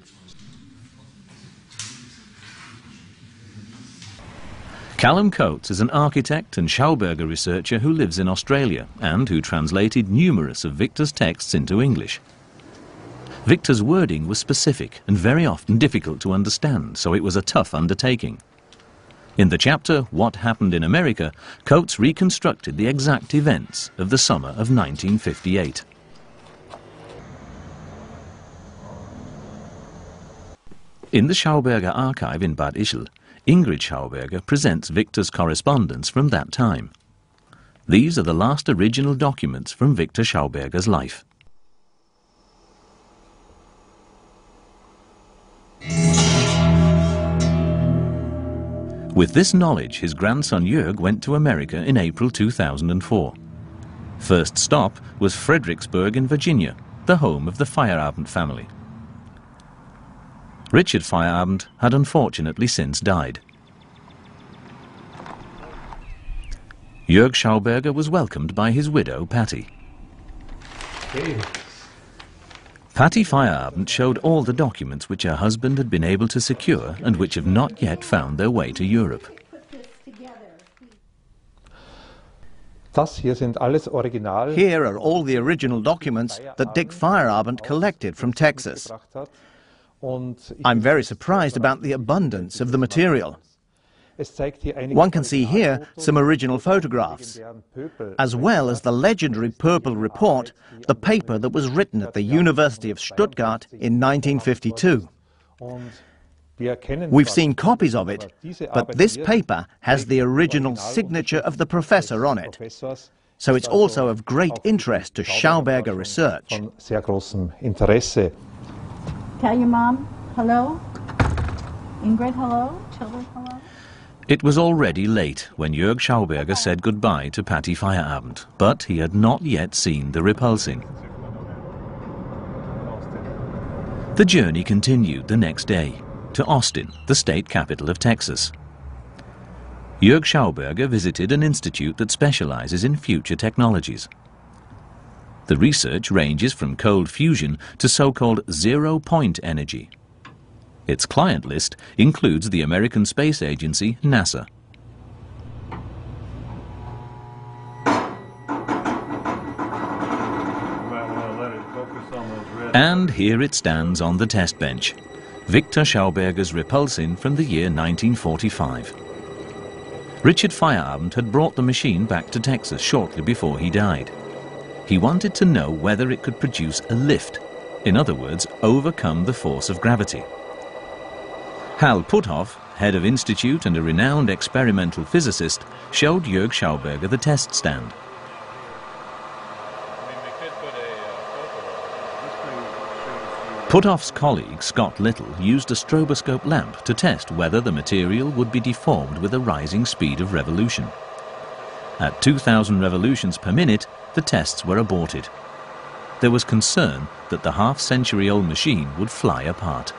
Callum Coates is an architect and Schauberger researcher who lives in Australia and who translated numerous of Viktor's texts into English. Viktor's wording was specific and very often difficult to understand, so it was a tough undertaking. In the chapter, What Happened in America, Coates reconstructed the exact events of the summer of 1958. In the Schauberger archive in Bad Ischl, Ingrid Schauberger presents Viktor's correspondence from that time. These are the last original documents from Viktor Schauberger's life. With this knowledge, his grandson Jörg went to America in April 2004. First stop was Fredericksburg in Virginia, the home of the Feierabend family. Richard Feierabend had unfortunately since died. Jörg Schauberger was welcomed by his widow, Patty. Patty Feierabend showed all the documents which her husband had been able to secure and which have not yet found their way to Europe. Here are all the original documents that Dick Feierabend collected from Texas. I'm very surprised about the abundance of the material. One can see here some original photographs, as well as the legendary Purple Report, the paper that was written at the University of Stuttgart in 1952. We've seen copies of it, but this paper has the original signature of the professor on it. So it's also of great interest to Schauberger research. Tell your mom hello. Ingrid, hello. Children, hello. It was already late when Jörg Schauberger said goodbye to Patty Feierabend, but he had not yet seen the repulsing. The journey continued the next day to Austin, the state capital of Texas. Jörg Schauberger visited an institute that specializes in future technologies. The research ranges from cold fusion to so-called zero-point energy. Its client list includes the American Space Agency, NASA. And here it stands on the test bench, Viktor Schauberger's repulsin from the year 1945. Richard Feierabend had brought the machine back to Texas shortly before he died. He wanted to know whether it could produce a lift, in other words, overcome the force of gravity. Hal Puthoff, head of institute and a renowned experimental physicist, showed Jörg Schauberger the test stand. Puthoff's colleague, Scott Little, used a stroboscope lamp to test whether the material would be deformed with a rising speed of revolution. At 2,000 revolutions per minute, the tests were aborted. There was concern that the half-century-old machine would fly apart.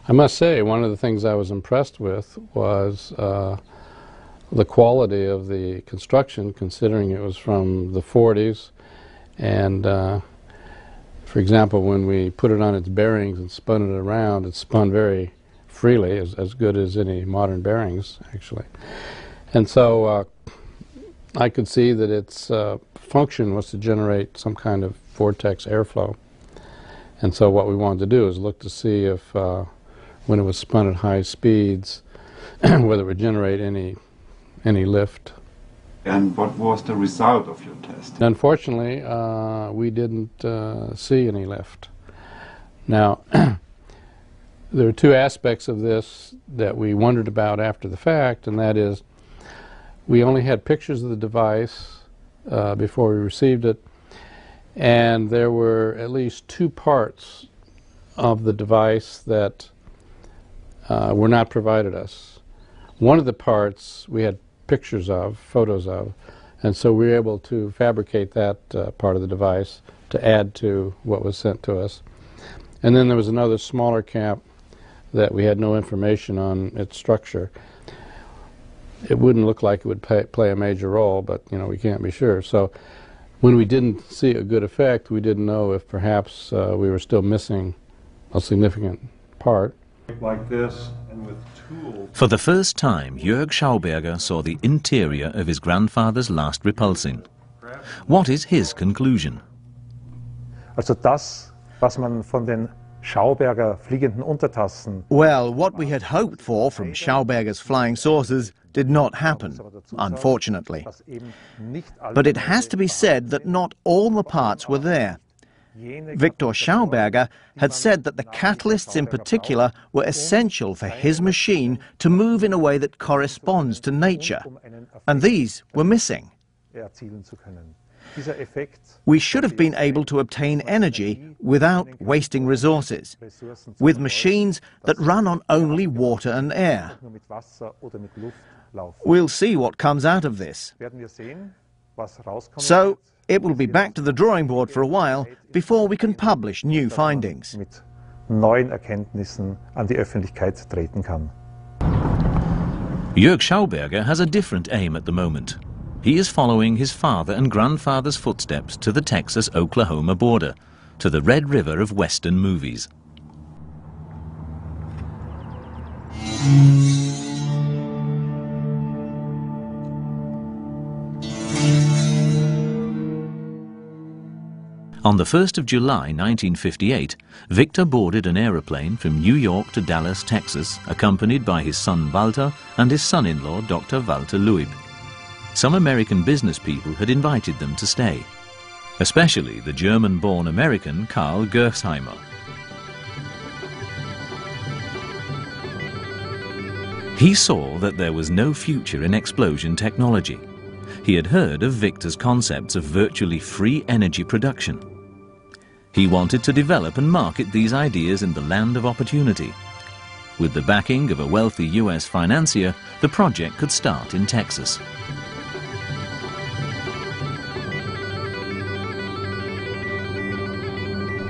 I must say, one of the things I was impressed with was the quality of the construction, considering it was from the 40s. And, for example, when we put it on its bearings and spun it around, it spun very freely, as good as any modern bearings, actually. And so I could see that its function was to generate some kind of vortex airflow. And so what we wanted to do is look to see if when it was spun at high speeds, whether it would generate any lift. And what was the result of your test? Unfortunately, we didn't see any lift. Now, there are two aspects of this that we wondered about after the fact, and that is, we only had pictures of the device before we received it, and there were at least two parts of the device that were not provided us. One of the parts we had pictures of, photos of, and so we were able to fabricate that part of the device to add to what was sent to us. And then there was another smaller cap that we had no information on its structure. It wouldn't look like it would play a major role, but you know, we can't be sure. So when we didn't see a good effect, we didn't know if perhaps we were still missing a significant part. Like this, and with tools. For the first time, Jörg Schauberger saw the interior of his grandfather's last repulsin. What is his conclusion? Also das, was man von den Schauberger fliegenden Untertassen. Well, what we had hoped for from Schauberger's flying saucers did not happen, unfortunately. But it has to be said that not all the parts were there. Viktor Schauberger had said that the catalysts in particular were essential for his machine to move in a way that corresponds to nature, and these were missing. We should have been able to obtain energy without wasting resources, with machines that run on only water and air. We'll see what comes out of this. So, it will be back to the drawing board for a while before we can publish new findings. Jörg Schauberger has a different aim at the moment. He is following his father and grandfather's footsteps to the Texas-Oklahoma border, to the Red River of Western movies. On the 1st of July 1958, Viktor boarded an aeroplane from New York to Dallas, Texas, accompanied by his son Walter and his son-in-law Dr. Walter Luib. Some American business people had invited them to stay, especially the German-born American Karl Gersheimer. He saw that there was no future in explosion technology. He had heard of Viktor's concepts of virtually free energy production. He wanted to develop and market these ideas in the land of opportunity. With the backing of a wealthy US financier, the project could start in Texas.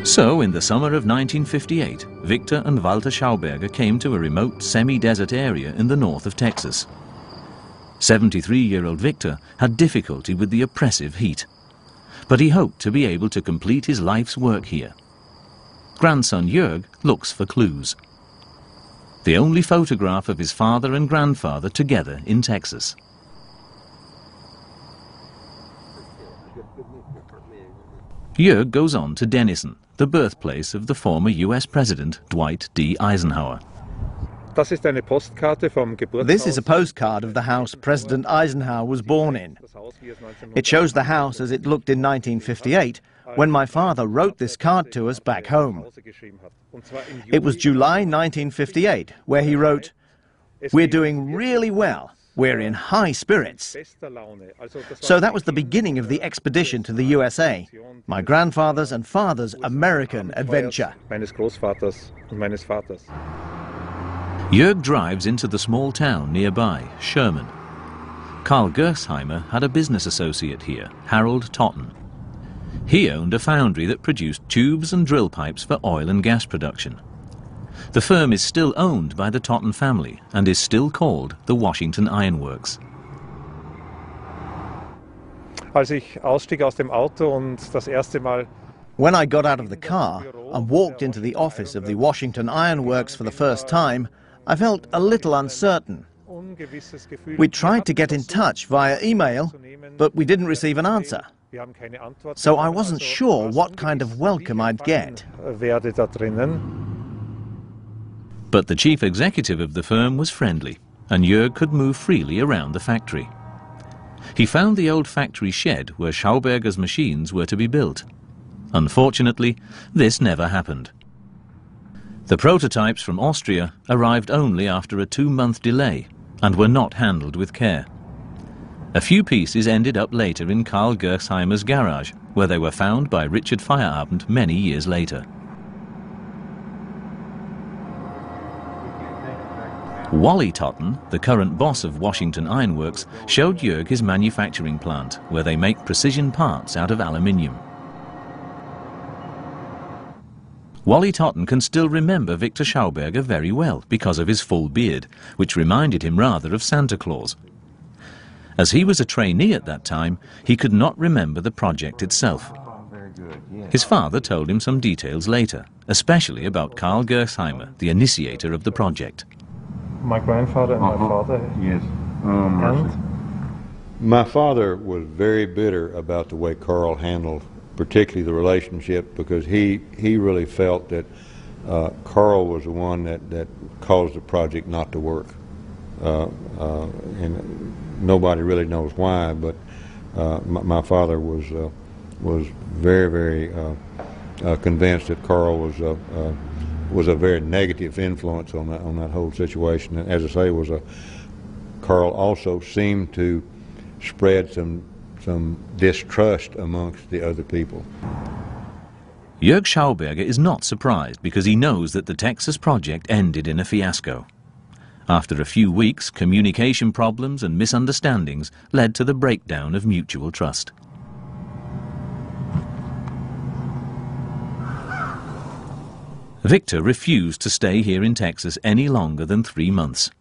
So, in the summer of 1958, Viktor and Walter Schauberger came to a remote semi-desert area in the north of Texas. 73-year-old Viktor had difficulty with the oppressive heat, but he hoped to be able to complete his life's work here. Grandson Jörg looks for clues. The only photograph of his father and grandfather together in Texas. Jörg goes on to Denison, the birthplace of the former US President Dwight D. Eisenhower. This is a postcard of the house President Eisenhower was born in. It shows the house as it looked in 1958, when my father wrote this card to us back home. It was July 1958, where he wrote, "We're doing really well. We're in high spirits." So that was the beginning of the expedition to the USA, my grandfather's and father's American adventure. Jörg drives into the small town nearby, Sherman. Karl Gersheimer had a business associate here, Harold Totten. He owned a foundry that produced tubes and drill pipes for oil and gas production. The firm is still owned by the Totten family and is still called the Washington Iron Works. When I got out of the car and walked into the office of the Washington Iron Works for the first time, I felt a little uncertain. We tried to get in touch via email, but we didn't receive an answer. So I wasn't sure what kind of welcome I'd get. But the chief executive of the firm was friendly, and Jörg could move freely around the factory. He found the old factory shed where Schauberger's machines were to be built. Unfortunately, this never happened. The prototypes from Austria arrived only after a 2-month delay and were not handled with care. A few pieces ended up later in Karl Gersheimer's garage, where they were found by Richard Feierabend many years later. Wally Totten, the current boss of Washington Iron Works, showed Jörg his manufacturing plant, where they make precision parts out of aluminium. Wally Totten can still remember Viktor Schauberger very well because of his full beard, which reminded him rather of Santa Claus. As he was a trainee at that time, he could not remember the project itself. His father told him some details later, especially about Karl Gersheimer, the initiator of the project. My grandfather and my father. Yes. And my father was very bitter about the way Karl handled, particularly the relationship, because he really felt that Karl was the one that caused the project not to work. And nobody really knows why, but my father was very, very convinced that Karl was a very negative influence on that whole situation. And as I say, Karl also seemed to spread some distrust amongst the other people. Jörg Schauberger is not surprised because he knows that the Texas project ended in a fiasco. After a few weeks, communication problems and misunderstandings led to the breakdown of mutual trust. Viktor refused to stay here in Texas any longer than 3 months.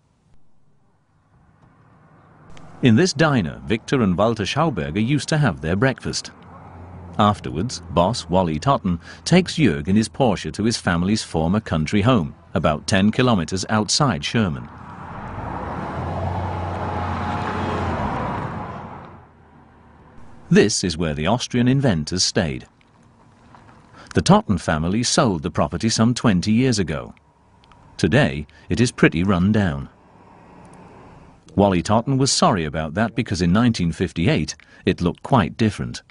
In this diner, Viktor and Walter Schauberger used to have their breakfast. Afterwards, boss Wally Totten takes Jörg in his Porsche to his family's former country home, about 10 kilometers outside Sherman. This is where the Austrian inventors stayed. The Totten family sold the property some 20 years ago. Today, it is pretty run down. Wally Totten was sorry about that because in 1958, it looked quite different.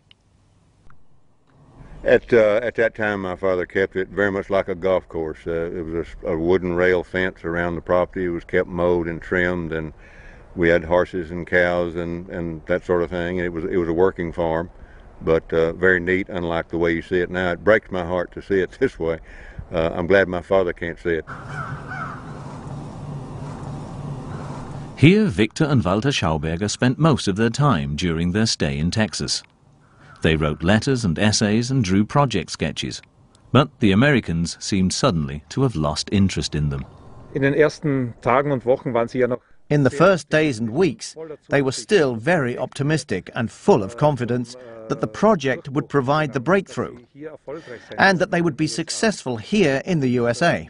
At that time, my father kept it very much like a golf course. It was a wooden rail fence around the property. It was kept mowed and trimmed, and we had horses and cows and that sort of thing. It was a working farm, but very neat, unlike the way you see it now. It breaks my heart to see it this way. I'm glad my father can't see it. Here, Viktor and Walter Schauberger spent most of their time during their stay in Texas. They wrote letters and essays and drew project sketches, but the Americans seemed suddenly to have lost interest in them. In the first days and weeks, they were still very optimistic and full of confidence that the project would provide the breakthrough and that they would be successful here in the USA.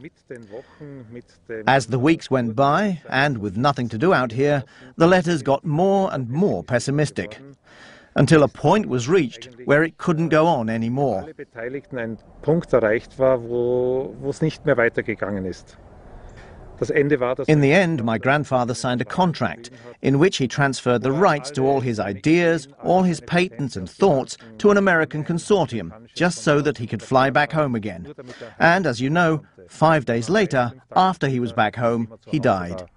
As the weeks went by, and with nothing to do out here, the letters got more and more pessimistic. until a point was reached where it couldn't go on anymore. Alle Beteiligten ein Punkt erreicht war, wo es nicht mehr weitergegangen ist. In the end, my grandfather signed a contract in which he transferred the rights to all his ideas, all his patents and thoughts to an American consortium, just so that he could fly back home again. And, as you know, 5 days later, after he was back home, he died.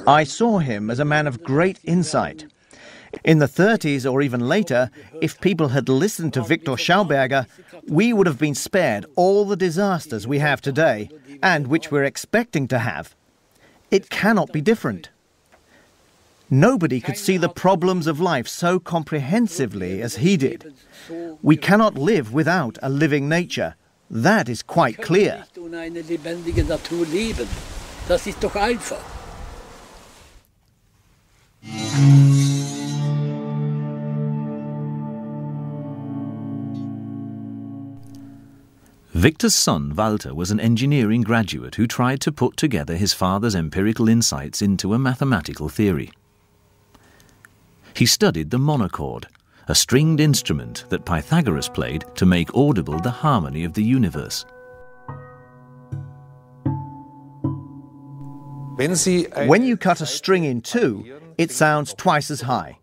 I saw him as a man of great insight. In the 30s or even later, if people had listened to Viktor Schauberger, we would have been spared all the disasters we have today and which we're expecting to have. It cannot be different. Nobody could see the problems of life so comprehensively as he did. We cannot live without a living nature. That is quite clear. Viktor's son, Walter, was an engineering graduate who tried to put together his father's empirical insights into a mathematical theory. He studied the monochord, a stringed instrument that Pythagoras played to make audible the harmony of the universe. When you cut a string in two, it sounds twice as high.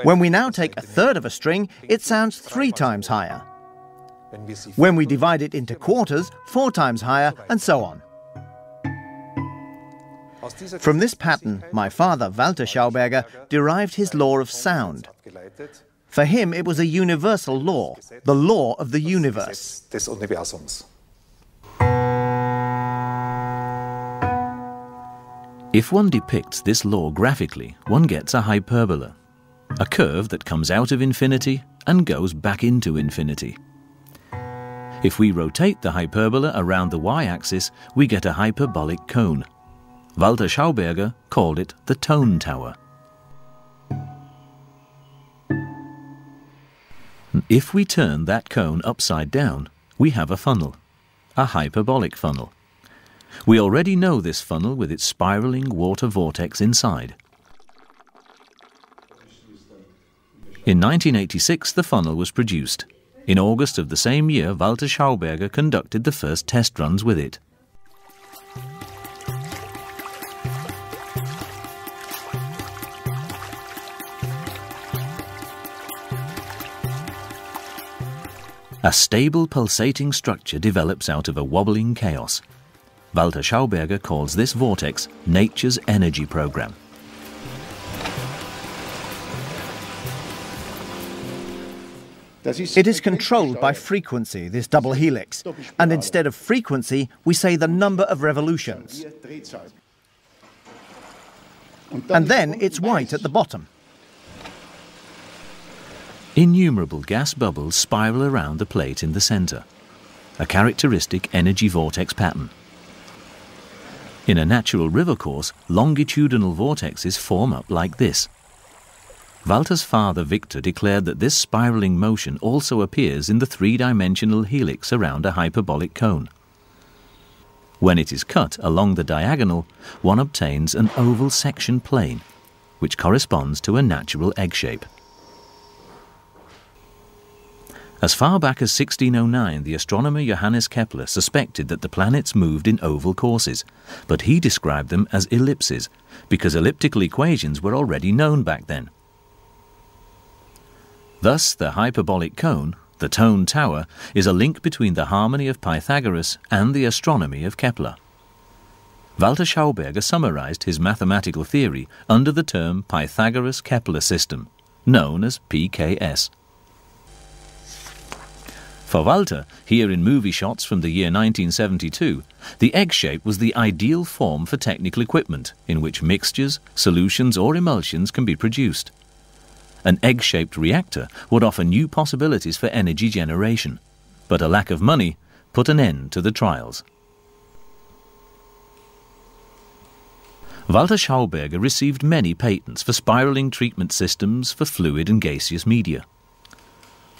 When we now take a third of a string, it sounds 3 times higher. When we divide it into quarters, 4 times higher, and so on. From this pattern, my father, Walter Schauberger, derived his law of sound. For him, it was a universal law, the law of the universe. If one depicts this law graphically, one gets a hyperbola, a curve that comes out of infinity and goes back into infinity. If we rotate the hyperbola around the y-axis, we get a hyperbolic cone. Walter Schauberger called it the tone tower. If we turn that cone upside down, we have a funnel, a hyperbolic funnel. We already know this funnel with its spiraling water vortex inside. In 1986, the funnel was produced. In August of the same year, Walter Schauberger conducted the first test runs with it. A stable pulsating structure develops out of a wobbling chaos. Walter Schauberger calls this vortex nature's energy program. It is controlled by frequency, this double helix, and instead of frequency, we say the number of revolutions. And then it's white at the bottom. Innumerable gas bubbles spiral around the plate in the center, a characteristic energy vortex pattern. In a natural river course, longitudinal vortexes form up like this. Walter's father Viktor declared that this spiraling motion also appears in the three-dimensional helix around a hyperbolic cone. When it is cut along the diagonal, one obtains an oval section plane, which corresponds to a natural egg shape. As far back as 1609, the astronomer Johannes Kepler suspected that the planets moved in oval courses, but he described them as ellipses, because elliptical equations were already known back then. Thus, the hyperbolic cone, the tone tower, is a link between the harmony of Pythagoras and the astronomy of Kepler. Walter Schauberger summarized his mathematical theory under the term Pythagoras-Kepler system, known as PKS. For Walter, here in movie shots from the year 1972, the egg shape was the ideal form for technical equipment in which mixtures, solutions or emulsions can be produced. An egg-shaped reactor would offer new possibilities for energy generation, but a lack of money put an end to the trials. Walter Schauberger received many patents for spiraling treatment systems for fluid and gaseous media.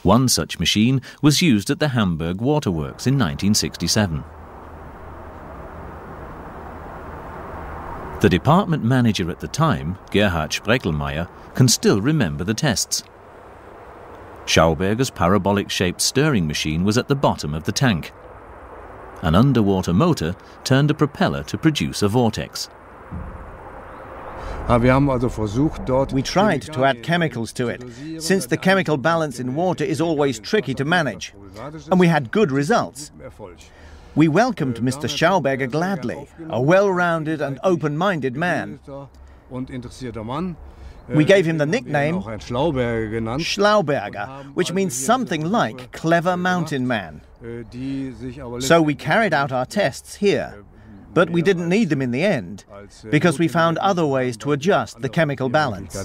One such machine was used at the Hamburg Waterworks in 1967. The department manager at the time, Gerhard Spreckelmeier, can still remember the tests. Schauberger's parabolic-shaped stirring machine was at the bottom of the tank. An underwater motor turned a propeller to produce a vortex. We tried to add chemicals to it, since the chemical balance in water is always tricky to manage, and we had good results. We welcomed Mr. Schauberger gladly, a well-rounded and open-minded man. We gave him the nickname Schlauberger, which means something like clever mountain man. So we carried out our tests here, but we didn't need them in the end, because we found other ways to adjust the chemical balance.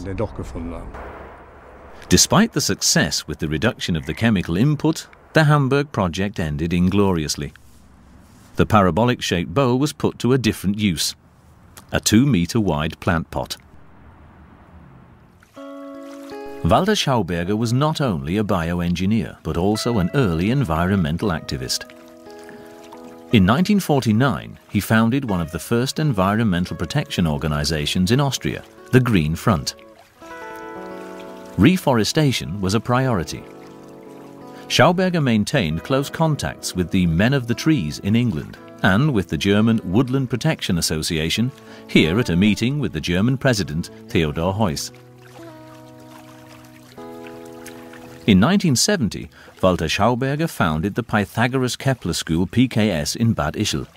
Despite the success with the reduction of the chemical input, the Hamburg project ended ingloriously. The parabolic-shaped bowl was put to a different use, a 2-meter-wide plant pot. Walter Schauberger was not only a bioengineer, but also an early environmental activist. In 1949, he founded one of the first environmental protection organizations in Austria, the Green Front. Reforestation was a priority. Schauberger maintained close contacts with the Men of the Trees in England and with the German Woodland Protection Association, here at a meeting with the German President Theodor Heuss. In 1970, Walter Schauberger founded the Pythagoras-Kepler School PKS in Bad Ischl.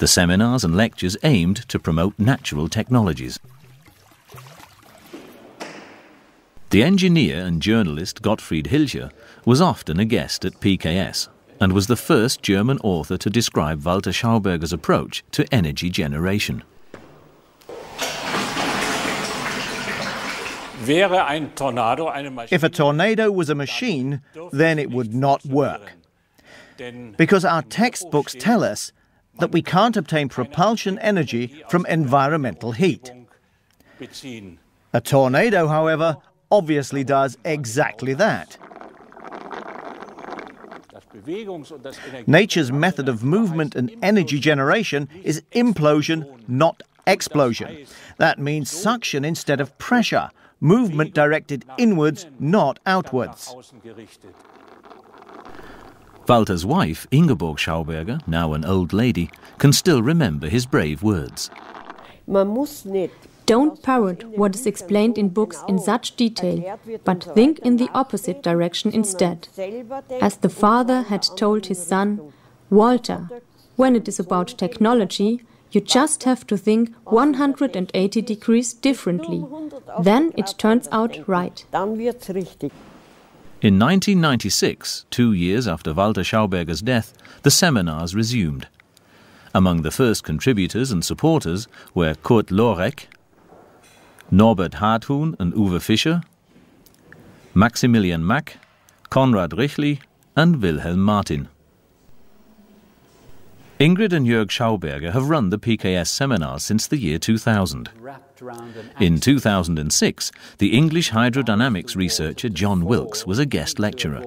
The seminars and lectures aimed to promote natural technologies. The engineer and journalist Gottfried Hilscher was often a guest at PKS and was the first German author to describe Walter Schauberger's approach to energy generation. If a tornado was a machine, then it would not work. Because our textbooks tell us that we can't obtain propulsion energy from environmental heat. A tornado, however, obviously does exactly that. Nature's method of movement and energy generation is implosion, not explosion. That means suction instead of pressure, movement directed inwards, not outwards. Walter's wife, Ingeborg Schauberger, now an old lady, can still remember his brave words. Don't parrot what is explained in books in such detail, but think in the opposite direction instead. As the father had told his son, Walter, when it is about technology, you just have to think 180 degrees differently. Then it turns out right. In 1996, 2 years after Walter Schauberger's death, the seminars resumed. Among the first contributors and supporters were Kurt Lorek, Norbert Harthuhn and Uwe Fischer, Maximilian Mack, Konrad Richli and Wilhelm Martin. Ingrid and Jörg Schauberger have run the PKS seminars since the year 2000. In 2006, the English hydrodynamics researcher John Wilkes was a guest lecturer.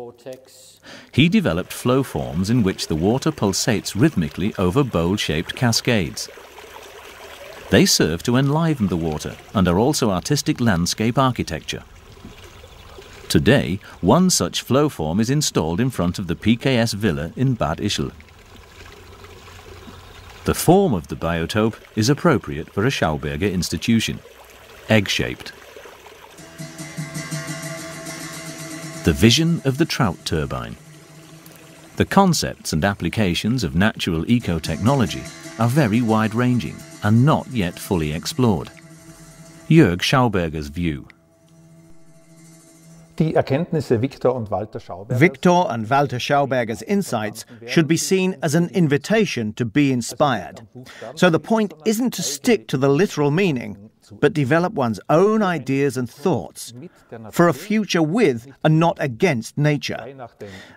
He developed flow forms in which the water pulsates rhythmically over bowl-shaped cascades. They serve to enliven the water and are also artistic landscape architecture. Today, one such flow form is installed in front of the PKS villa in Bad Ischl. The form of the biotope is appropriate for a Schauberger institution, egg-shaped. The vision of the trout turbine. The concepts and applications of natural eco-technology are very wide-ranging and not yet fully explored. Jörg Schauberger's view. Viktor and Walter Schauberger's insights should be seen as an invitation to be inspired. So the point isn't to stick to the literal meaning, but develop one's own ideas and thoughts for a future with and not against nature.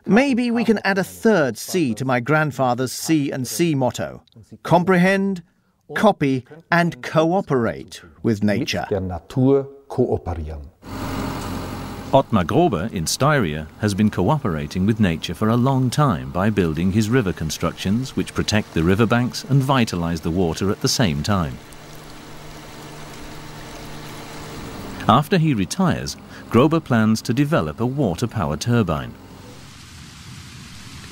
Maybe we can add a third C to my grandfather's C&C motto: comprehend, copy and cooperate with nature. Ottmar Grober in Styria has been cooperating with nature for a long time by building his river constructions which protect the riverbanks and vitalize the water at the same time. After he retires, Grober plans to develop a water power turbine.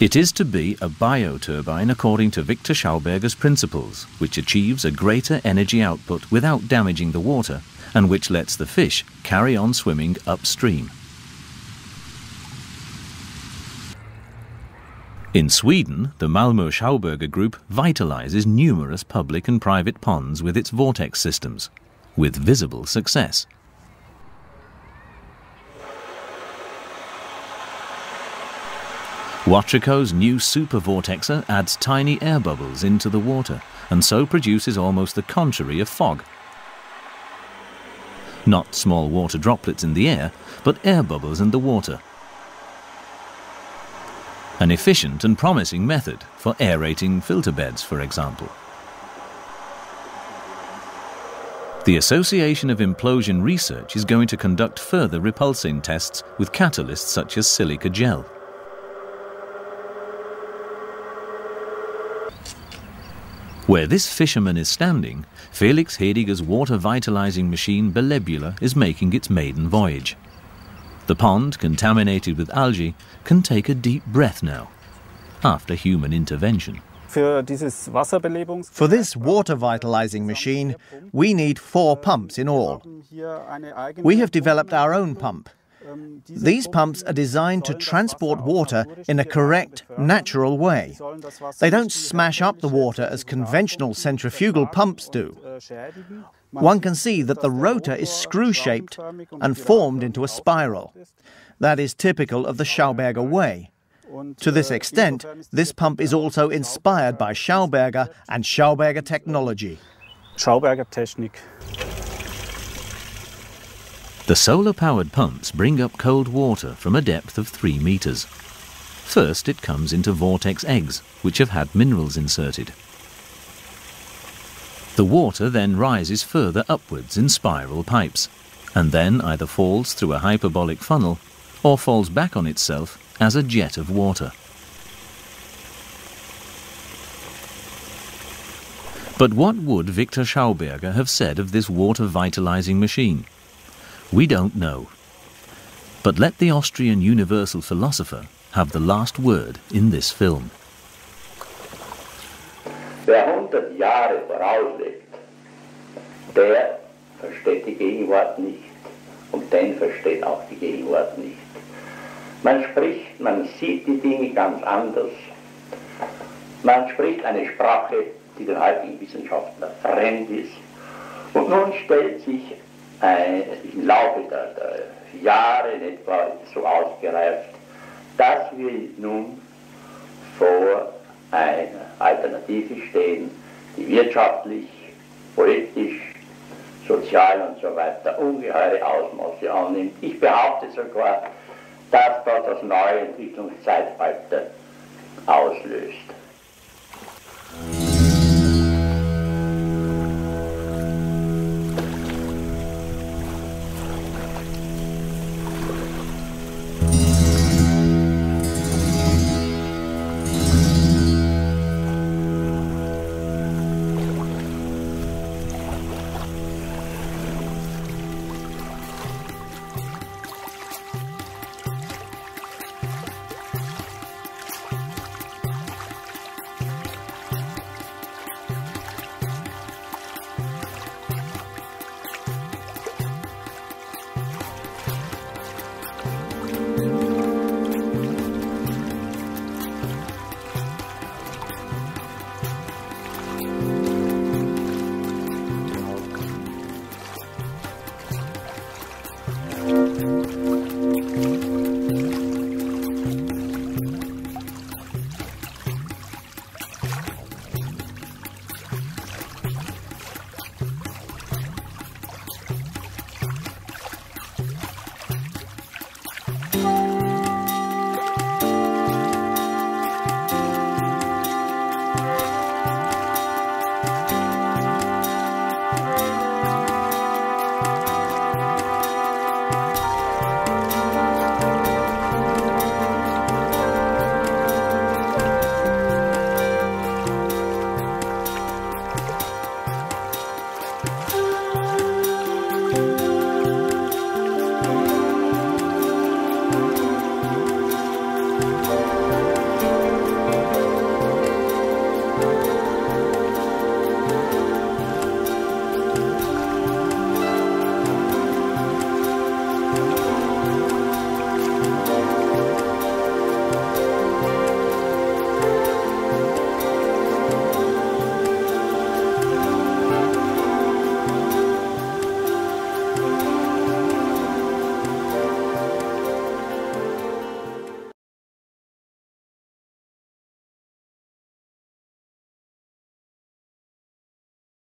It is to be a bioturbine according to Viktor Schauberger's principles, which achieves a greater energy output without damaging the water, and which lets the fish carry on swimming upstream. In Sweden, the Malmö Schauberger group vitalizes numerous public and private ponds with its vortex systems, with visible success. Watrico's new super vortexer adds tiny air bubbles into the water and so produces almost the contrary of fog. Not small water droplets in the air, but air bubbles in the water. An efficient and promising method for aerating filter beds, for example. The Association of Implosion Research is going to conduct further repulsing tests with catalysts such as silica gel. Where this fisherman is standing, Felix Hediger's water-vitalizing machine Belebula is making its maiden voyage. The pond, contaminated with algae, can take a deep breath now, after human intervention. For this water-vitalizing machine, we need 4 pumps in all. We have developed our own pump. These pumps are designed to transport water in a correct, natural way. They don't smash up the water as conventional centrifugal pumps do. One can see that the rotor is screw-shaped and formed into a spiral. That is typical of the Schauberger way. To this extent, this pump is also inspired by Schauberger and Schauberger technology. Schauberger Technik. The solar-powered pumps bring up cold water from a depth of 3 meters. First, it comes into vortex eggs, which have had minerals inserted. The water then rises further upwards in spiral pipes, and then either falls through a hyperbolic funnel or falls back on itself as a jet of water. But what would Viktor Schauberger have said of this water-vitalizing machine? We don't know. But let the Austrian universal philosopher have the last word in this film. Wer 100 Jahre vorauslegt, der versteht die Gegenwart nicht und den versteht auch die Gegenwart nicht. Man spricht, man sieht die Dinge ganz anders. Man spricht eine Sprache, die den heutigen Wissenschaftlern fremd ist. Und nun stellt sich im Laufe der Jahre in etwa so ausgereift, dass wir nun vor einer Alternative stehen, die wirtschaftlich, politisch, sozial und so weiter ungeheure Ausmaße annimmt. Ich behaupte sogar, dass das neue Entwicklungszeitalter auslöst.